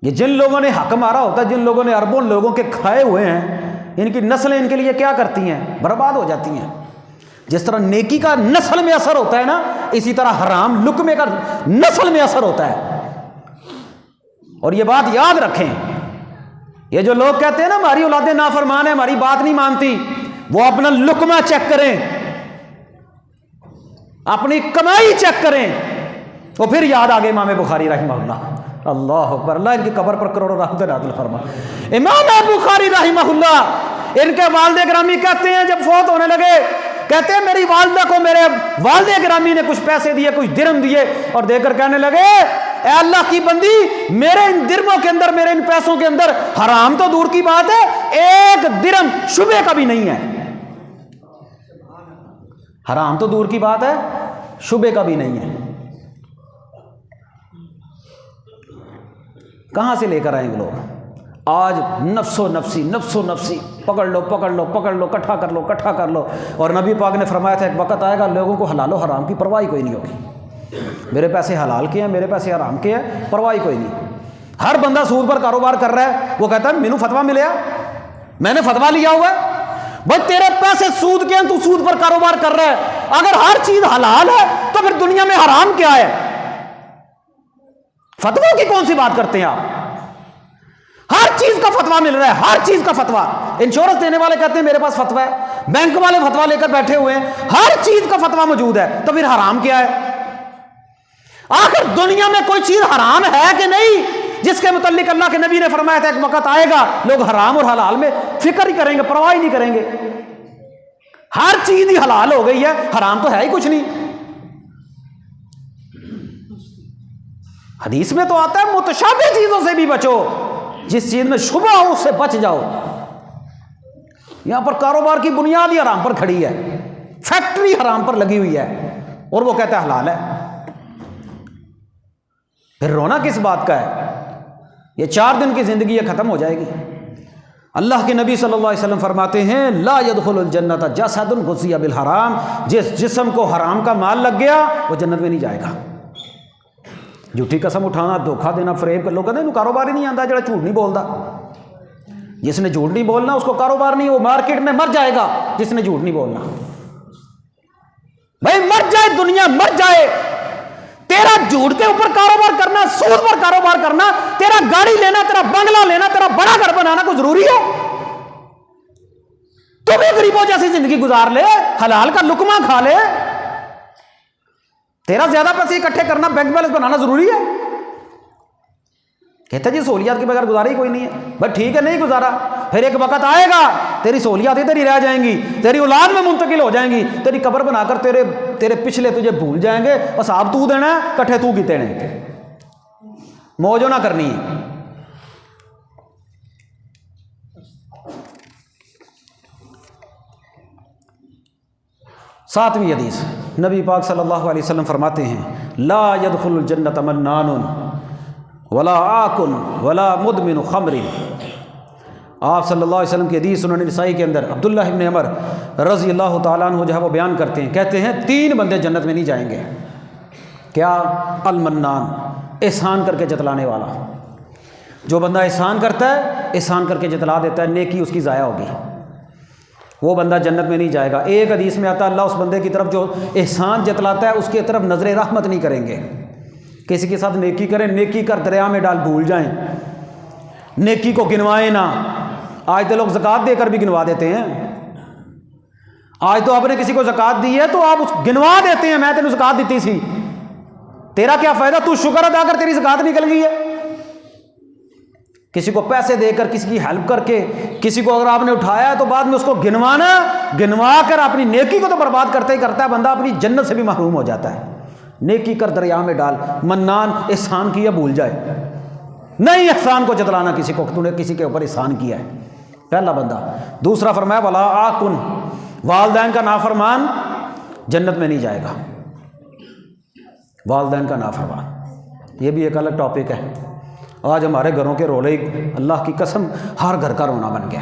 یہ جن لوگوں نے حق مارا ہوتا ہے جن لوگوں نے اربوں لوگوں کے کھائے ہوئے ہیں ان کی نسلیں ان کے لیے کیا کرتی ہیں برباد ہو جاتی ہیں جس طرح نیکی کا نسل میں اثر ہوتا ہے نا اسی طرح حرام لقمے کا نسل میں اثر ہوتا ہے اور یہ بات یاد رکھیں یہ جو لوگ کہتے ہیں نا ہماری اولادیں نافرمان ہیں ہماری بات نہیں مانتی وہ اپنا لقمہ چیک کریں اپنی کمائی چیک کریں وہ پھر یاد آگے امام بخاری رحمہ اللہ اکبر اللہ ان کی قبر پر کروڑوں رحمت نازل فرما امام بخاری رحمہ اللہ ان کے والد گرامی کہتے ہیں جب فوت ہونے لگے کہتے ہیں میری والدہ کو میرے والد گرامی نے کچھ پیسے دیے کچھ درم دیے اور دے کر کہنے لگے اے اللہ کی بندی میرے ان درموں کے اندر میرے ان پیسوں کے اندر حرام تو دور کی بات ہے ایک درم شبے کا بھی نہیں ہے حرام تو دور کی بات ہے شبے کا بھی نہیں ہے کہاں سے لے کر آئیں گے لوگ آج نفس و نفسی پکڑ لو کٹھا کر لو. اور نبی پاک نے فرمایا تھا ایک وقت آئے گا لوگوں کو حلال و حرام کی پرواہ کوئی نہیں ہوگی. میرے پیسے حلال کے ہیں, میرے پیسے حرام کے ہیں, پرواہ کوئی نہیں. ہر بندہ سود پر کاروبار کر رہا ہے, وہ کہتا ہے مینوں فتویٰ ملیا, میں نے فتویٰ لیا ہوا ہے. بھائی تیرے پیسے سود کے ہیں, تو سود پر کاروبار کر رہا ہے. اگر ہر چیز حلال ہے تو پھر دنیا میں حرام کیا ہے؟ فتویٰ کی کون سی بات کرتے ہیں آپ؟ ہر چیز کا فتویٰ مل رہا ہے, ہر چیز کا فتویٰ. انشورنس دینے والے کہتے ہیں میرے پاس فتویٰ ہے, بینک والے فتویٰ لے کر بیٹھے ہوئے ہیں, ہر چیز کا فتویٰ موجود ہے. تو پھر حرام کیا ہے؟ آخر دنیا میں کوئی چیز حرام ہے کہ نہیں جس کے متعلق اللہ کے نبی نے فرمایا تھا ایک وقت آئے گا لوگ حرام اور حلال میں فکر ہی کریں گے, پرواہ ہی نہیں کریں گے. ہر چیز ہی حلال ہو گئی ہے, حرام تو ہے ہی کچھ نہیں. حدیث میں تو آتا ہے متشابہ چیزوں سے بھی بچو, جس چیز میں شبہ ہو اس سے بچ جاؤ. یہاں پر کاروبار کی بنیاد ہی حرام پر کھڑی ہے, فیکٹری حرام پر لگی ہوئی ہے, اور وہ کہتا ہے حلال ہے. پھر رونا کس بات کا ہے؟ یہ 4 دن کی زندگی یہ ختم ہو جائے گی. اللہ کے نبی صلی اللہ علیہ وسلم فرماتے ہیں لا يدخل الجنت جسد غذي بالحرام, جس جسم کو حرام کا مال لگ گیا وہ جنت میں نہیں جائے گا. جھوٹی قسم اٹھانا, دھوکہ دینا, فریب کر, لوگ کہتے ہیں کاروبار ہی نہیں آتا جڑا جھوٹ نہیں بولتا. جس نے جھوٹ نہیں بولنا اس کو کاروبار نہیں, وہ مارکیٹ میں مر جائے گا. جس نے جھوٹ نہیں بولنا, بھائی مر جائے دنیا, مر جائے. تیرا جھوٹ کے اوپر کاروبار کرنا, سود پر کاروبار کرنا, تیرا گاڑی لینا, تیرا بنگلہ لینا, تیرا بڑا گھر بنانا کوئی ضروری ہے؟ تو بھی غریبوں جیسی زندگی گزار لے, حلال کا لقمہ کھا لے. تیرا زیادہ پیسے اکٹھے کرنا, بینک بیلنس بنانا ضروری ہے؟ کہتے جی سہولیات کے بغیر گزارا ہی کوئی نہیں ہے. بس ٹھیک ہے, نہیں گزارا, پھر ایک وقت آئے گا تیری سہولیات تیری رہ جائیں گی, تیری اولاد میں منتقل ہو جائیں گی, تیری قبر بنا کر تیرے پچھلے تجھے بھول جائیں گے. بس آپ تو دینا ہے, کٹھے تو کیتے ہیں, موجو نہ کرنی ہے. ساتویں حدیث, نبی پاک صلی اللہ علیہ وسلم فرماتے ہیں لا يدخل الجنت منان ولا آکن ولا مدمن خمر. آپ صلی اللہ علیہ وسلم کی حدیث سنن نسائی کے اندر عبداللہ ابن عمر رضی اللہ تعالیٰ عنہ جو ہے وہ بیان کرتے ہیں, کہتے ہیں 3 بندے جنت میں نہیں جائیں گے. کیا؟ المنان, احسان کر کے جتلانے والا. جو بندہ احسان کرتا ہے, احسان کر کے جتلا دیتا ہے, نیکی اس کی ضائع ہوگی, وہ بندہ جنت میں نہیں جائے گا. ایک حدیث میں آتا ہے اللہ اس بندے کی طرف جو احسان جتلاتا ہے اس کی طرف نظر رحمت نہیں کریں گے. کسی کے ساتھ نیکی کریں, نیکی کر دریا میں ڈال بھول جائیں, نیکی کو گنوائیں نہ. آج تو لوگ زکوٰۃ دے کر بھی گنوا دیتے ہیں. آج تو آپ نے کسی کو زکوٰۃ دی ہے تو آپ اس گنوا دیتے ہیں, میں تینوں زکوٰۃ دیتی سی, تیرا کیا فائدہ, تو شکر ادا کر تیری زکوٰۃ نکل گئی ہے. کسی کو پیسے دے کر, کسی کی ہیلپ کر کے, کسی کو اگر آپ نے اٹھایا ہے تو بعد میں اس کو گنوا کر اپنی نیکی کو تو برباد کرتا ہی کرتا ہے. بندہ اپنی جنت سے بھی محروم ہو جاتا ہے. نیکی کر دریا میں ڈال. منان, احسان کیا بھول جائے, نہیں احسان کو جتلانا کسی کو, تو نے کسی کے اوپر احسان کیا ہے, پہلا بندہ. دوسرا فرمایا ولا آکن, والدین کا نافرمان جنت میں نہیں جائے گا. والدین کا نافرمان, یہ بھی ایک الگ ٹاپک ہے. آج ہمارے گھروں کے رولے اللہ کی قسم ہر گھر کا رونا بن گیا.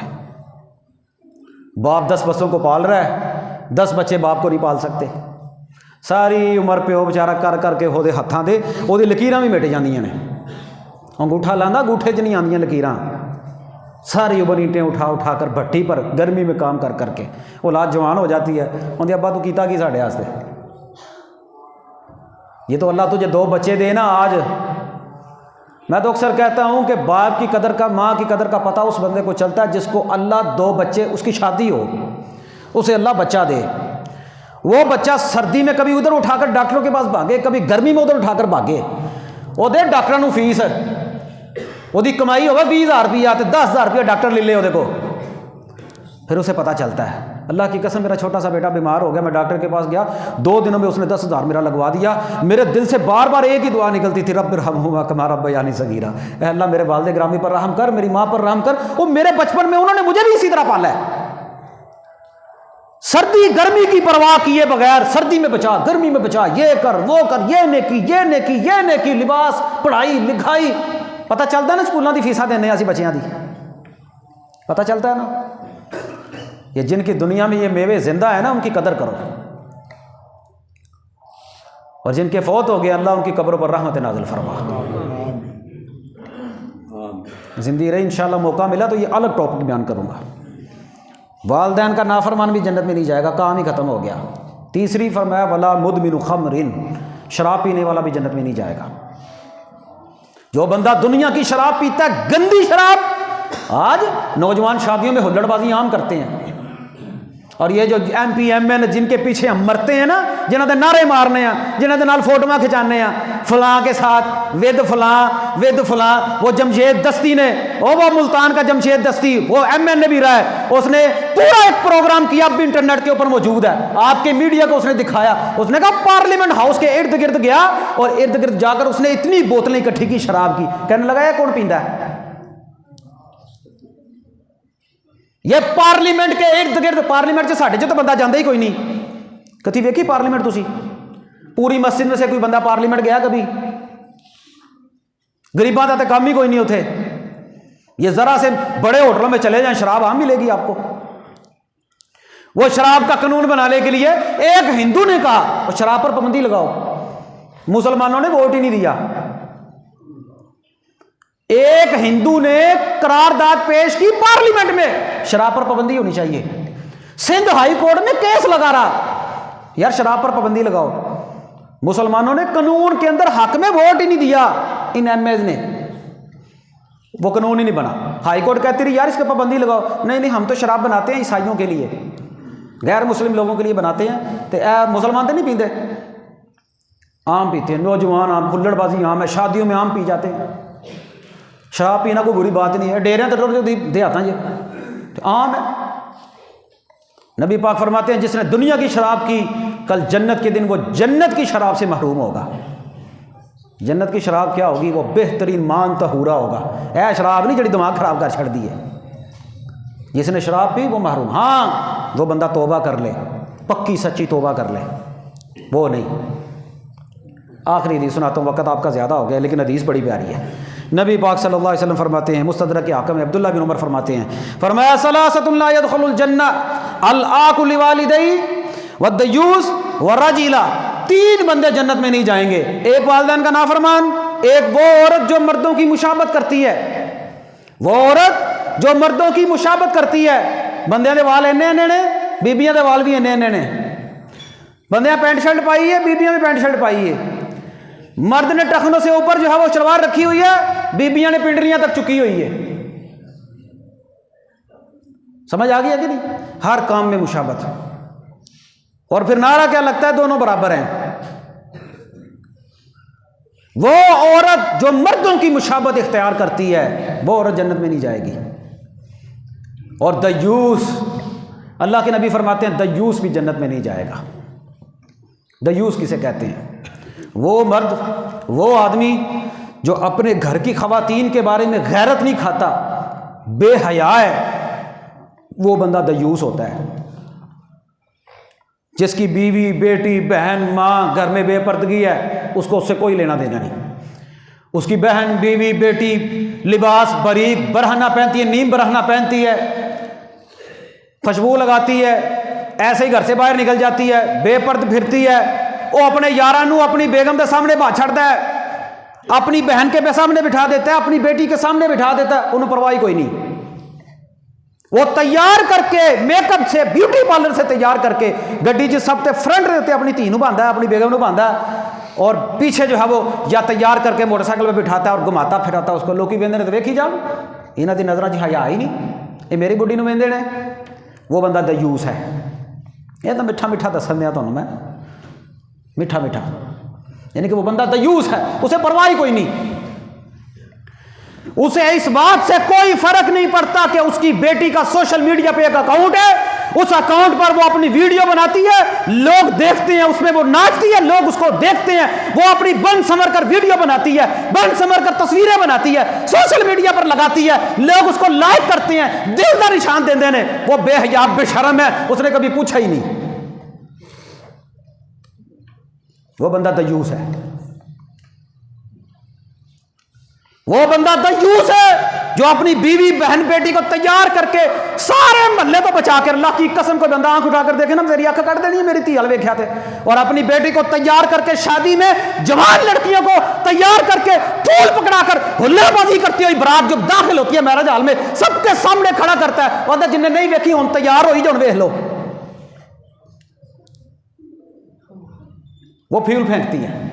باپ 10 بچوں کو پال رہا ہے, 10 بچے باپ کو نہیں پال سکتے. ساری عمر پیو بیچارہ کر کر کے وہ ہاتھوں دے وہ لکیراں بھی مٹ جاندیاں نے. انگوٹھا لاندہ انگوٹھے 'چ نہیں آندیاں لکیراں. ساری عمر اینٹیں اٹھا کر بھٹی پر گرمی میں کام کر کر کے اولاد جوان ہو جاتی ہے. اندے ابا تو کیتا کی ساڈے واسطے, یہ تو اللہ تجھے 2 بچے دے نا. آج میں تو اکثر کہتا ہوں کہ باپ کی قدر کا, ماں کی قدر کا پتہ اس بندے کو چلتا ہے جس کو اللہ 2 بچے, اس کی شادی ہو, اسے اللہ بچہ دے. وہ بچہ سردی میں کبھی ادھر اٹھا کر ڈاکٹروں کے پاس بھاگے, کبھی گرمی میں ادھر اٹھا کر بھاگے, وہ دے ڈاکٹر نو فیس, وہ دی کمائی ہوگا 20,000 روپیہ, 10,000 روپیہ ڈاکٹر لے لے وہ کو. پھر اسے پتہ چلتا ہے اللہ کی قسم میرا چھوٹا سا بیٹا بیمار ہو گیا, میں ڈاکٹر کے پاس گیا, 2 دنوں میں اس نے 10,000 میرا لگوا دیا. میرے دل سے بار بار ایک ہی دعا نکلتی تھی, رب ارحمہما کما ربیانی صغیرا, اے اللہ میرے والد گرامی پر رحم کر, میری ماں پر رحم کر. وہ میرے بچپن میں انہوں نے مجھے بھی اسی طرح پالا ہے. سردی گرمی کی پرواہ کیے بغیر, سردی میں بچا, گرمی میں بچا, یہ کر وہ کر, یہ نیکی یہ نیکی یہ نیکی, لباس, پڑھائی لکھائی. پتہ چلتا نا سکولوں کی فیساں دینے اسی بچیاں دی, پتہ چلتا ہے نا، یہ جن کی دنیا میں یہ میوے زندہ ہے نا ان کی قدر کرو، اور جن کے فوت ہو گئے اللہ ان کی قبروں پر رحمت نازل فرما۔ زندگی رہی انشاءاللہ موقع ملا تو یہ الگ ٹاپک بیان کروں گا۔ والدین کا نافرمان بھی جنت میں نہیں جائے گا، کام ہی ختم ہو گیا۔ تیسری فرمایا ولا مدمن خمر، شراب پینے والا بھی جنت میں نہیں جائے گا۔ جو بندہ دنیا کی شراب پیتا ہے، گندی شراب، آج نوجوان شادیوں میں ہلڑ بازی عام کرتے ہیں، اور یہ جو ایم پی ایم این جن کے پیچھے ہم مرتے ہیں نا، جنہوں نے نعرے مارنے ہیں، جنہوں نے نال فوٹواں کھچانے ہیں فلاں کے ساتھ، ود فلاں وہ جمشید دستی نے، وہ ملتان کا جمشید دستی، وہ ایم این نے بھی رہا ہے، اس نے پورا ایک پروگرام کیا، اب بھی انٹرنیٹ کے اوپر موجود ہے، آپ کے میڈیا کو اس نے دکھایا، اس نے کہا پارلیمنٹ ہاؤس کے ارد گرد گیا اور ارد گرد جا کر اس نے اتنی بوتلیں اکٹھی کی شراب کی، کہنے لگا یہ کون پیندا ہے؟ یہ پارلیمنٹ کے ارد گرد، پارلیمنٹ سے ساڈے چ تو بندہ جاندہ ہی کوئی نہیں، کتی ویکھی پارلیمنٹ تسی؟ پوری مسجد میں سے کوئی بندہ پارلیمنٹ گیا کبھی؟ غریباں کا تو کام ہی کوئی نہیں ہوتے، یہ ذرا سے بڑے ہوٹلوں میں چلے جائیں شراب عام ملے گی آپ کو۔ وہ شراب کا قانون بنانے کے لیے ایک ہندو نے کہا وہ شراب پر پابندی لگاؤ، مسلمانوں نے ووٹ ہی نہیں دیا۔ ایک ہندو نے قرارداد پیش کی پارلیمنٹ میں، شراب پر پابندی ہونی چاہیے، سندھ ہائی کورٹ میں کیس لگا رہا یار شراب پر پابندی لگاؤ، مسلمانوں نے قانون کے اندر حق میں ووٹ ہی نہیں دیا، ان ایم ایز نے، وہ قانون ہی نہیں بنا۔ ہائی کورٹ کہتی رہی یار اس پہ پابندی لگاؤ، نہیں ہم تو شراب بناتے ہیں عیسائیوں کے لیے، غیر مسلم لوگوں کے لیے بناتے ہیں، تو مسلمان تو نہیں پیندے، عام پیتے ہیں، نوجوان عام، ہلڑ بازی عام ہے، شادیوں میں عام پی جاتے ہیں، شراب پینا کوئی بری بات نہیں ہے، ڈیریاں تو دیہاتاں یہ عام ہے۔ نبی پاک فرماتے ہیں جس نے دنیا کی شراب کی کل جنت کے دن وہ جنت کی شراب سے محروم ہوگا۔ جنت کی شراب کیا ہوگی؟ وہ بہترین مان طہورا ہوگا، اے شراب نہیں جڑی دماغ خراب کر چھڑ دی ہے، جس نے شراب پی وہ محروم۔ ہاں وہ بندہ توبہ کر لے، پکی سچی توبہ کر لے، وہ نہیں۔ آخری حدیث سناتا ہوں، وقت آپ کا زیادہ ہو گیا لیکن حدیث بڑی پیاری ہے۔ نبی پاک صلی اللہ علیہ وسلم فرماتے ہیں، مستدرک حاکم عبداللہ بن عمر فرماتے ہیں، فرمایا ثلاثۃ لا يدخل الجنہ العاق لوالدی والدیوس والرجل، تین بندے جنت میں نہیں جائیں گے، ایک والدین کا نافرمان، ایک وہ عورت جو مردوں کی مشابہت کرتی ہے، وہ عورت جو مردوں کی مشابہت کرتی ہے، بندیاں دے وال اینے اینے نے، بیبیاں دے وال بھی اینے اینے نے، بندیاں پینٹ شرٹ پائی ہے، بیبیاں بھی پینٹ شرٹ پائی ہے، مرد نے ٹخنوں سے اوپر جو ہے وہ شلوار رکھی ہوئی ہے، بیبیاں نے پنڈلیاں تک چکی ہوئی ہے۔ سمجھ آ گئی ہے کہ نہیں؟ ہر کام میں مشابہت، اور پھر نعرہ کیا لگتا ہے؟ دونوں برابر ہیں۔ وہ عورت جو مردوں کی مشابہت اختیار کرتی ہے وہ عورت جنت میں نہیں جائے گی۔ اور دیوس، اللہ کے نبی فرماتے ہیں دیوس بھی جنت میں نہیں جائے گا۔ دیوس کسے کہتے ہیں؟ وہ مرد، وہ آدمی جو اپنے گھر کی خواتین کے بارے میں غیرت نہیں کھاتا، بے حیا ہے، وہ بندہ دیوس ہوتا ہے۔ جس کی بیوی، بیٹی، بہن، ماں گھر میں بے پردگی ہے، اس کو اس سے کوئی لینا دینا نہیں۔ اس کی بہن، بیوی، بیٹی لباس باریک برہنہ پہنتی ہے، نیم برہنہ پہنتی ہے، خوشبو لگاتی ہے، ایسے ہی گھر سے باہر نکل جاتی ہے، بے پرد پھرتی ہے، وہ اپنے یارانو اپنی بیگم کے سامنے بات چھڑتا ہے، اپنی بہن کے سامنے بٹھا دیتا ہے، اپنی بیٹی کے سامنے بٹھا دیتا ہے، انہوں پرواہی کوئی نہیں۔ وہ تیار کر کے میک اپ سے، بیوٹی پارلر سے تیار کر کے گڈی جس سب تے فرنٹ دیتے اپنی دھی نو باندھا ہے، اپنی بیگم نو باندھا ہے، اور پیچھے جو ہے وہ یا تیار کر کے موٹر سائیکل پہ بٹھاتا ہے اور گھماتا پھراتا اس کو، لوکی ویندے نے تو ویکھی جاؤ، انہاں دی نظراں 'چ حیا ہی نہیں، یہ میری بڈھی نو ویندے نے، وہ بندہ دیوس ہے۔ یہ تو میٹھا میٹھا دسن دیا تمہیں میں، میٹھا میٹھا، یعنی کہ وہ بندہ دیوس ہے، اسے پرواہ کوئی نہیں، اسے اس بات سے کوئی فرق نہیں پڑتا کہ اس کی بیٹی کا سوشل میڈیا پہ ایک اکاؤنٹ ہے، اس اکاؤنٹ پر وہ اپنی ویڈیو بناتی ہے، لوگ دیکھتے ہیں، اس میں وہ ناچتی ہے، لوگ اس کو دیکھتے ہیں، وہ اپنی بن سمر کر ویڈیو بناتی ہے، بن سمر کر تصویریں بناتی ہے، سوشل میڈیا پر لگاتی ہے، لوگ اس کو لائک کرتے ہیں، دل کا نشان دے دینے، وہ بے حیا بے شرم ہے، اس نے کبھی پوچھا ہی نہیں، وہ بندہ دیوس ہے۔ وہ بندہ دیوس ہے جو اپنی بیوی بہن بیٹی کو تیار کر کے سارے محلے کو بچا کر، اللہ کی قسم کو بندہ آنکھ اٹھا کر دیکھے نا میری آنکھ کٹ دینی ہے میری تھی حلوے کیا تھے، اور اپنی بیٹی کو تیار کر کے شادی میں جوان لڑکیوں کو تیار کر کے پھول پکڑا کر ہلے بازی کرتی ہوئی برات جو داخل ہوتی ہے میرج ہال میں سب کے سامنے کھڑا کرتا ہے، اور جن نے نہیں ویکھی ہوں تیار ہوئی جو ویکھ لو، وہ پھول پھینکتی ہے۔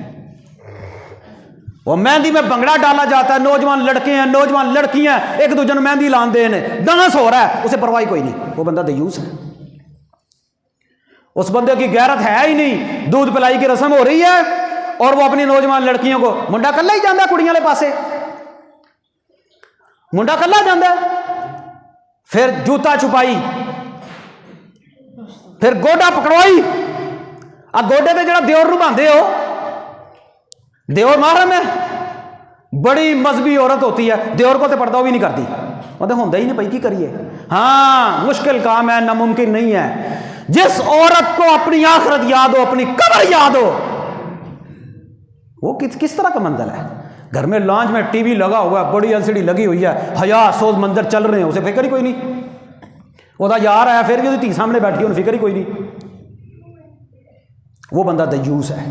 وہ مہندی میں بنگڑا ڈالا جاتا ہے، نوجوان لڑکے ہیں نوجوان لڑکیاں ایک دوسرے نے مہندی لان دے نے، ڈانس ہو رہا ہے، اسے پرواہ کوئی نہیں، وہ بندہ دیوس ہے۔ اس بندے کی غیرت ہے ہی نہیں، دودھ پلائی کی رسم ہو رہی ہے اور وہ اپنی نوجوان لڑکیوں کو، منڈا کلا ہی جانا کڑیاں والے پاسے، منڈا کلا جانا پھر جوتا چھپائی، پھر گوڈا پکڑوائی، آ گوڈے تے جڑا دیور نو باندھے ہو، دیور محرم ہے، بڑی مذہبی عورت ہوتی ہے، دیور کو تے پردہ بھی نہیں کرتی، وہ ہوندہ ہی نہیں پئی کی کریے، ہاں مشکل کام ہے، ناممکن نہیں ہے۔ جس عورت کو اپنی آخرت یاد ہو، اپنی قبر یاد ہو، وہ کس طرح کا منظر ہے؟ گھر میں لانچ میں ٹی وی لگا ہوا ہے، بڑی LCD لگی ہوئی ہے، حیا سوز منظر چل رہے ہیں، اسے فکر ہی کوئی نہیں، وہ دا یار آیا پھر بھی وہ تھی سامنے بیٹھی انہیں فکر ہی کوئی نہیں، وہ بندہ دیوس ہے۔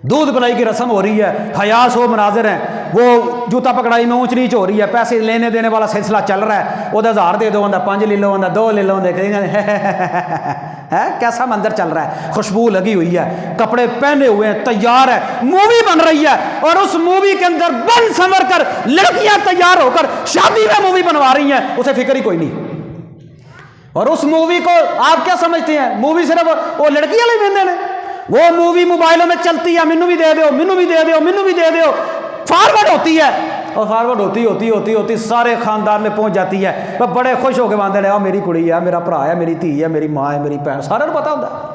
دودھ پلائی کی رسم ہو رہی ہے، حیا سو مناظر ہیں، وہ جوتا پکڑائی میں اونچ نیچ ہو رہی ہے، پیسے لینے دینے والا سلسلہ چل رہا ہے، وہ 1000 دے دو، 5 لے لو، 2 لے لو، کیسا منظر چل رہا ہے، خوشبو لگی ہوئی ہے، کپڑے پہنے ہوئے ہیں، تیار ہے، مووی بن رہی ہے، اور اس مووی کے اندر بن سنور کر لڑکیاں تیار ہو کر شادی میں مووی بنوا رہی ہیں، اسے فکر ہی کوئی نہیں۔ اور اس مووی کو آپ کیا سمجھتے ہیں؟ مووی صرف وہ لڑکی والے بندے نے، وہ مووی موبائلوں میں چلتی ہے، مینو بھی دے دیو، مینو بھی دے دیو، مینو بھی دے دیو، فارورڈ ہوتی ہے، اور فارورڈ ہوتی سارے خاندان میں پہنچ جاتی ہے، وہ بڑے خوش ہو کے باندھے رہے، میری کڑی ہے، میرا بھرا ہے، میری دھی ہے، میری ماں ہے، میری بہن، سارے کو پتا ہوتا ہے۔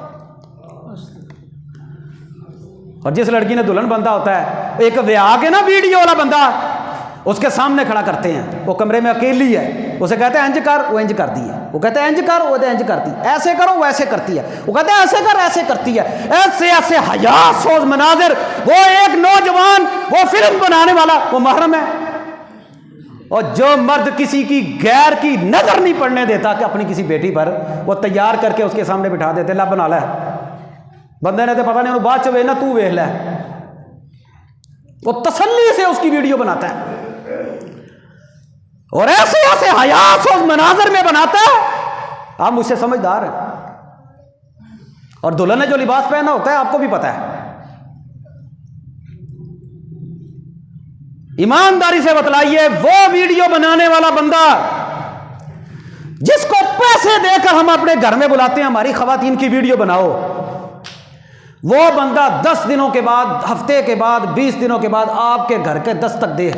اور جس لڑکی نے دلہن بندہ ہوتا ہے، ایک ویاہ کے نا ویڈیو والا بندہ اس کے سامنے کھڑا کرتے ہیں، وہ کمرے میں اکیلی ہے، اسے کہتے ہیں انج کر، وہ انج کرتی ہے، وہ کہتے ہیں انج کر، وہ انج کرتی ہے، ایسے کرو وہ ایسے کرتی ہے، وہ کہتے ہیں ایسے کر، ایسے کرتی ہے، ایسے ایسے حیا سوز مناظر۔ وہ ایک نوجوان، وہ فلم بنانے والا، وہ محرم ہے، اور جو مرد کسی کی غیر کی نظر نہیں پڑنے دیتا کہ اپنی کسی بیٹی پر، وہ تیار کر کے اس کے سامنے بٹھا دیتے، لا بنا لے، بندے نے تو پتہ نہیں، بعد چ وینا تو ویکھ لے، وہ تسلی سے اس کی ویڈیو بناتا ہے، اور ایسے ایسے حیا سوز مناظر میں بناتا ہے، آپ مجھ سے سمجھدار ہیں۔ اور دلہن نے جو لباس پہنا ہوتا ہے آپ کو بھی پتا ہے، ایمانداری سے بتلائیے، وہ ویڈیو بنانے والا بندہ جس کو پیسے دے کر ہم اپنے گھر میں بلاتے ہیں ہماری خواتین کی ویڈیو بناؤ، وہ بندہ 10 دنوں کے بعد، ہفتے کے بعد، 20 دنوں کے بعد آپ کے گھر کے دستک دے،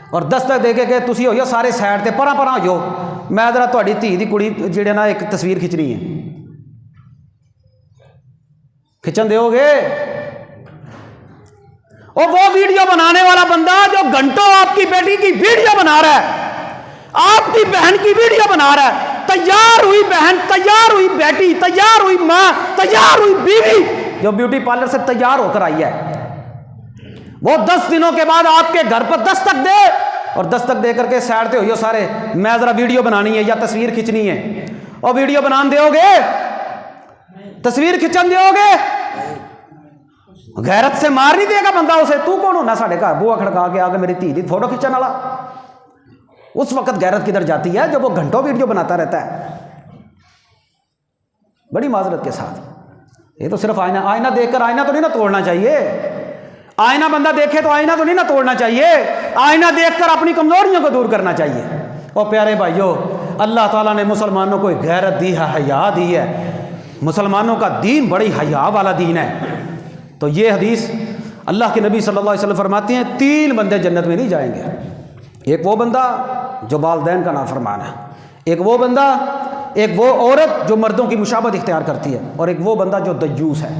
اور دستک دے کے کہ تسی ہوئیو سارے سائڈ تے پراں پراں ہوئیو، میں ذرا تہاڈی دھی دی کڑی جڑے نا ایک تصویر کھچنی ہے، کھچن دیو گے؟ اور وہ ویڈیو بنانے والا بندہ جو گھنٹوں آپ کی بیٹی کی ویڈیو بنا رہا ہے، آپ کی بہن کی ویڈیو بنا رہا ہے، تیار ہوئی بہن، تیار ہوئی بیٹی، تیار ہوئی ماں، تیار ہوئی بیوی جو بیوٹی پارلر سے تیار ہو کر آئی ہے، وہ 10 دنوں کے بعد آپ کے گھر پر دستک دے، اور دستک دے کر کے سائڈ تے ہوئیو سارے، میں ذرا ویڈیو بنانی ہے یا تصویر کھچنی ہے، اور ویڈیو بنان دیو گے؟ تصویر کھچن دیو گے؟ غیرت سے مار نہیں دے گا بندہ اسے، تو کون ہونا ساڑھے گھر بوا کھڑکا کے آگے میری دھی دی فوٹو کھچن والا؟ اس وقت غیرت کدھر جاتی ہے جب وہ گھنٹوں ویڈیو بناتا رہتا ہے۔ بڑی معذرت کے ساتھ، یہ تو صرف آئینہ دیکھ کر آئینہ تو نہیں نہ توڑنا چاہیے، آئینہ بندہ دیکھے تو آئینہ تو نہیں نہ توڑنا چاہیے، آئینہ دیکھ کر اپنی کمزوریوں کو دور کرنا چاہیے۔ اور پیارے بھائیو، اللہ تعالیٰ نے مسلمانوں کو غیرت دی ہے، حیا دی ہے، مسلمانوں کا دین بڑی حیا والا دین ہے۔ تو یہ حدیث اللہ کے نبی صلی اللہ علیہ وسلم فرماتے ہیں 3 بندے جنت میں نہیں جائیں گے، ایک وہ بندہ جو والدین کا نافرمان ہے، ایک وہ بندہ، ایک وہ عورت جو مردوں کی مشابہت اختیار کرتی ہے، اور ایک وہ بندہ جو دیوس ہے۔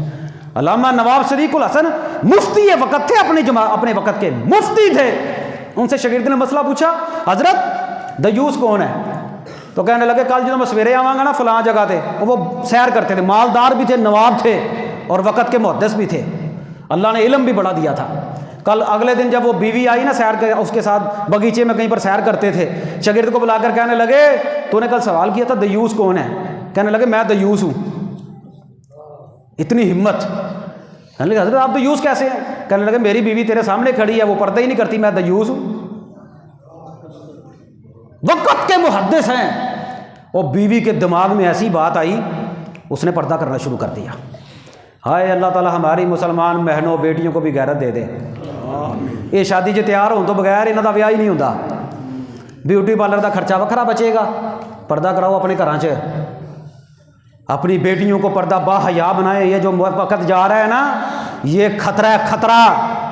علامہ نواب صدیق الحسن مفتی وقت تھے، اپنے وقت کے مفتی تھے، ان سے شاگرد نے مسئلہ پوچھا، حضرت دیوس کون ہے؟ تو کہنے لگے کل جب میں سویرے آواں گا نا فلاں جگہ تھے، وہ سیر کرتے تھے، مالدار بھی تھے، نواب تھے، اور وقت کے محدث بھی تھے، اللہ نے علم بھی بڑھا دیا تھا۔ کل اگلے دن جب وہ بیوی آئی نا سیر کے اس کے ساتھ باغیچے میں کہیں پر سیر کرتے تھے، شاگرد کو بلا کر کہنے لگے تو نے کل سوال کیا تھا دیوس کون ہے؟ کہنے لگے میں دیوس ہوں۔ اتنی ہمت! کہنے لگے حضرت آپ دیوس کیسے ہیں؟ کہنے لگے میری بیوی تیرے سامنے کھڑی ہے، وہ پردہ ہی نہیں کرتی، میں دیوس ہوں۔ وقت کے محدث ہیں، اور بیوی کے دماغ میں ایسی بات آئی، اس نے پردہ کرنا شروع کر دیا۔ ہائے اللہ تعالیٰ ہماری مسلمان بہنوں بیٹیوں کو بھی غیرت دے دے۔ یہ شادی جو تیار ہوں تو بغیر انہاں دا ویاہ ہی نہیں ہوندا۔ بیوٹی پارلر دا خرچہ وکھرا بچے گا، پردہ کراؤ اپنے گھراں 'چ، اپنی بیٹیوں کو پردہ با حیا بنائیں۔ یہ جو وقت جا رہا ہے نا، یہ خطرہ ہے، خطرہ،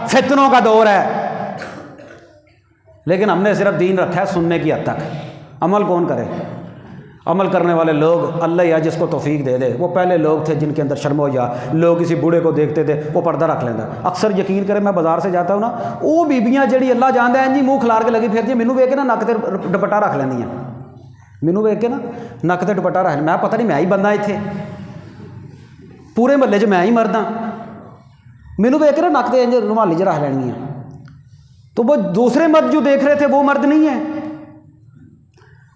فتنوں کا دور ہے۔ لیکن ہم نے صرف دین رکھا ہے سننے کی حد تک، عمل کون کرے؟ عمل کرنے والے لوگ اللہ یا جس کو توفیق دے دے۔ وہ پہلے لوگ تھے جن کے اندر شرم و حیا، لوگ کسی بوڑھے کو دیکھتے تھے وہ پردہ رکھ لینا۔ اکثر یقین کرے میں بازار سے جاتا ہوں نا، وہ بیبیاں جڑی اللہ جاندا ہے جی منہ کھلار کے لگی پھرتی، مینوں ویکھ کے نا نک تے دوپٹہ رکھ لیندیاں، مینوں ویکھ کے نا نک تے دوپٹہ رکھ، میں پتہ نہیں میں ہی بندہ اتنے پورے محلے 'چ میں ہی مرد ہاں، مینوں ویکھ کے نا نک تے انج رومالی 'چ رکھ لینیاں۔ تو وہ دوسرے مرد جو دیکھ رہے تھے وہ مرد نہیں ہیں۔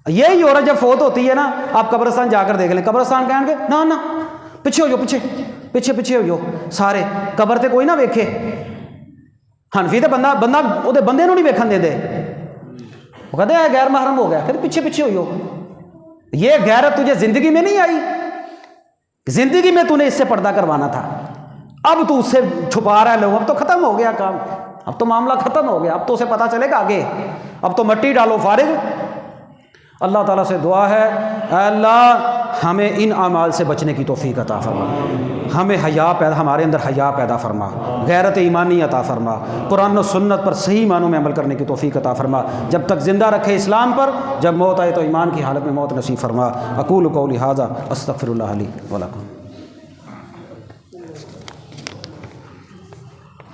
یہی عورت جب فوت ہوتی ہے نا، آپ قبرستان جا کر دیکھ لیں، قبرستان کہیں گے نہ نہ پیچھے ہو جاؤ، پیچھے ہو جاؤ، سارے قبر تے کوئی نہ ویکھے۔ حنفی تے بندہ وہ بندے نوں نہیں ویکھن دے، وہ کہتے ہیں غیر محرم ہو گیا، کہتے پیچھے ہو جاؤ۔ یہ غیرت تجھے زندگی میں نہیں آئی، زندگی میں تو نے اس سے پردہ کروانا تھا، اب تو اس سے چھپا رہا ہے لوگ، اب تو ختم ہو گیا کام، اب تو معاملہ ختم ہو گیا، اب تو اسے پتہ چلے گا آگے، اب تو مٹی ڈالو فارغ۔ اللہ تعالیٰ سے دعا ہے اے اللہ ہمیں ان اعمال سے بچنے کی توفیق عطا فرما، ہمیں ہمارے اندر حیا پیدا فرما، غیرت ایمانی عطا فرما، قرآن و سنت پر صحیح معنوں میں عمل کرنے کی توفیق عطا فرما، جب تک زندہ رکھے اسلام پر، جب موت آئے تو ایمان کی حالت میں موت نصیب فرما۔ اقول قولی ھذا استغفر اللہ لی ولکم۔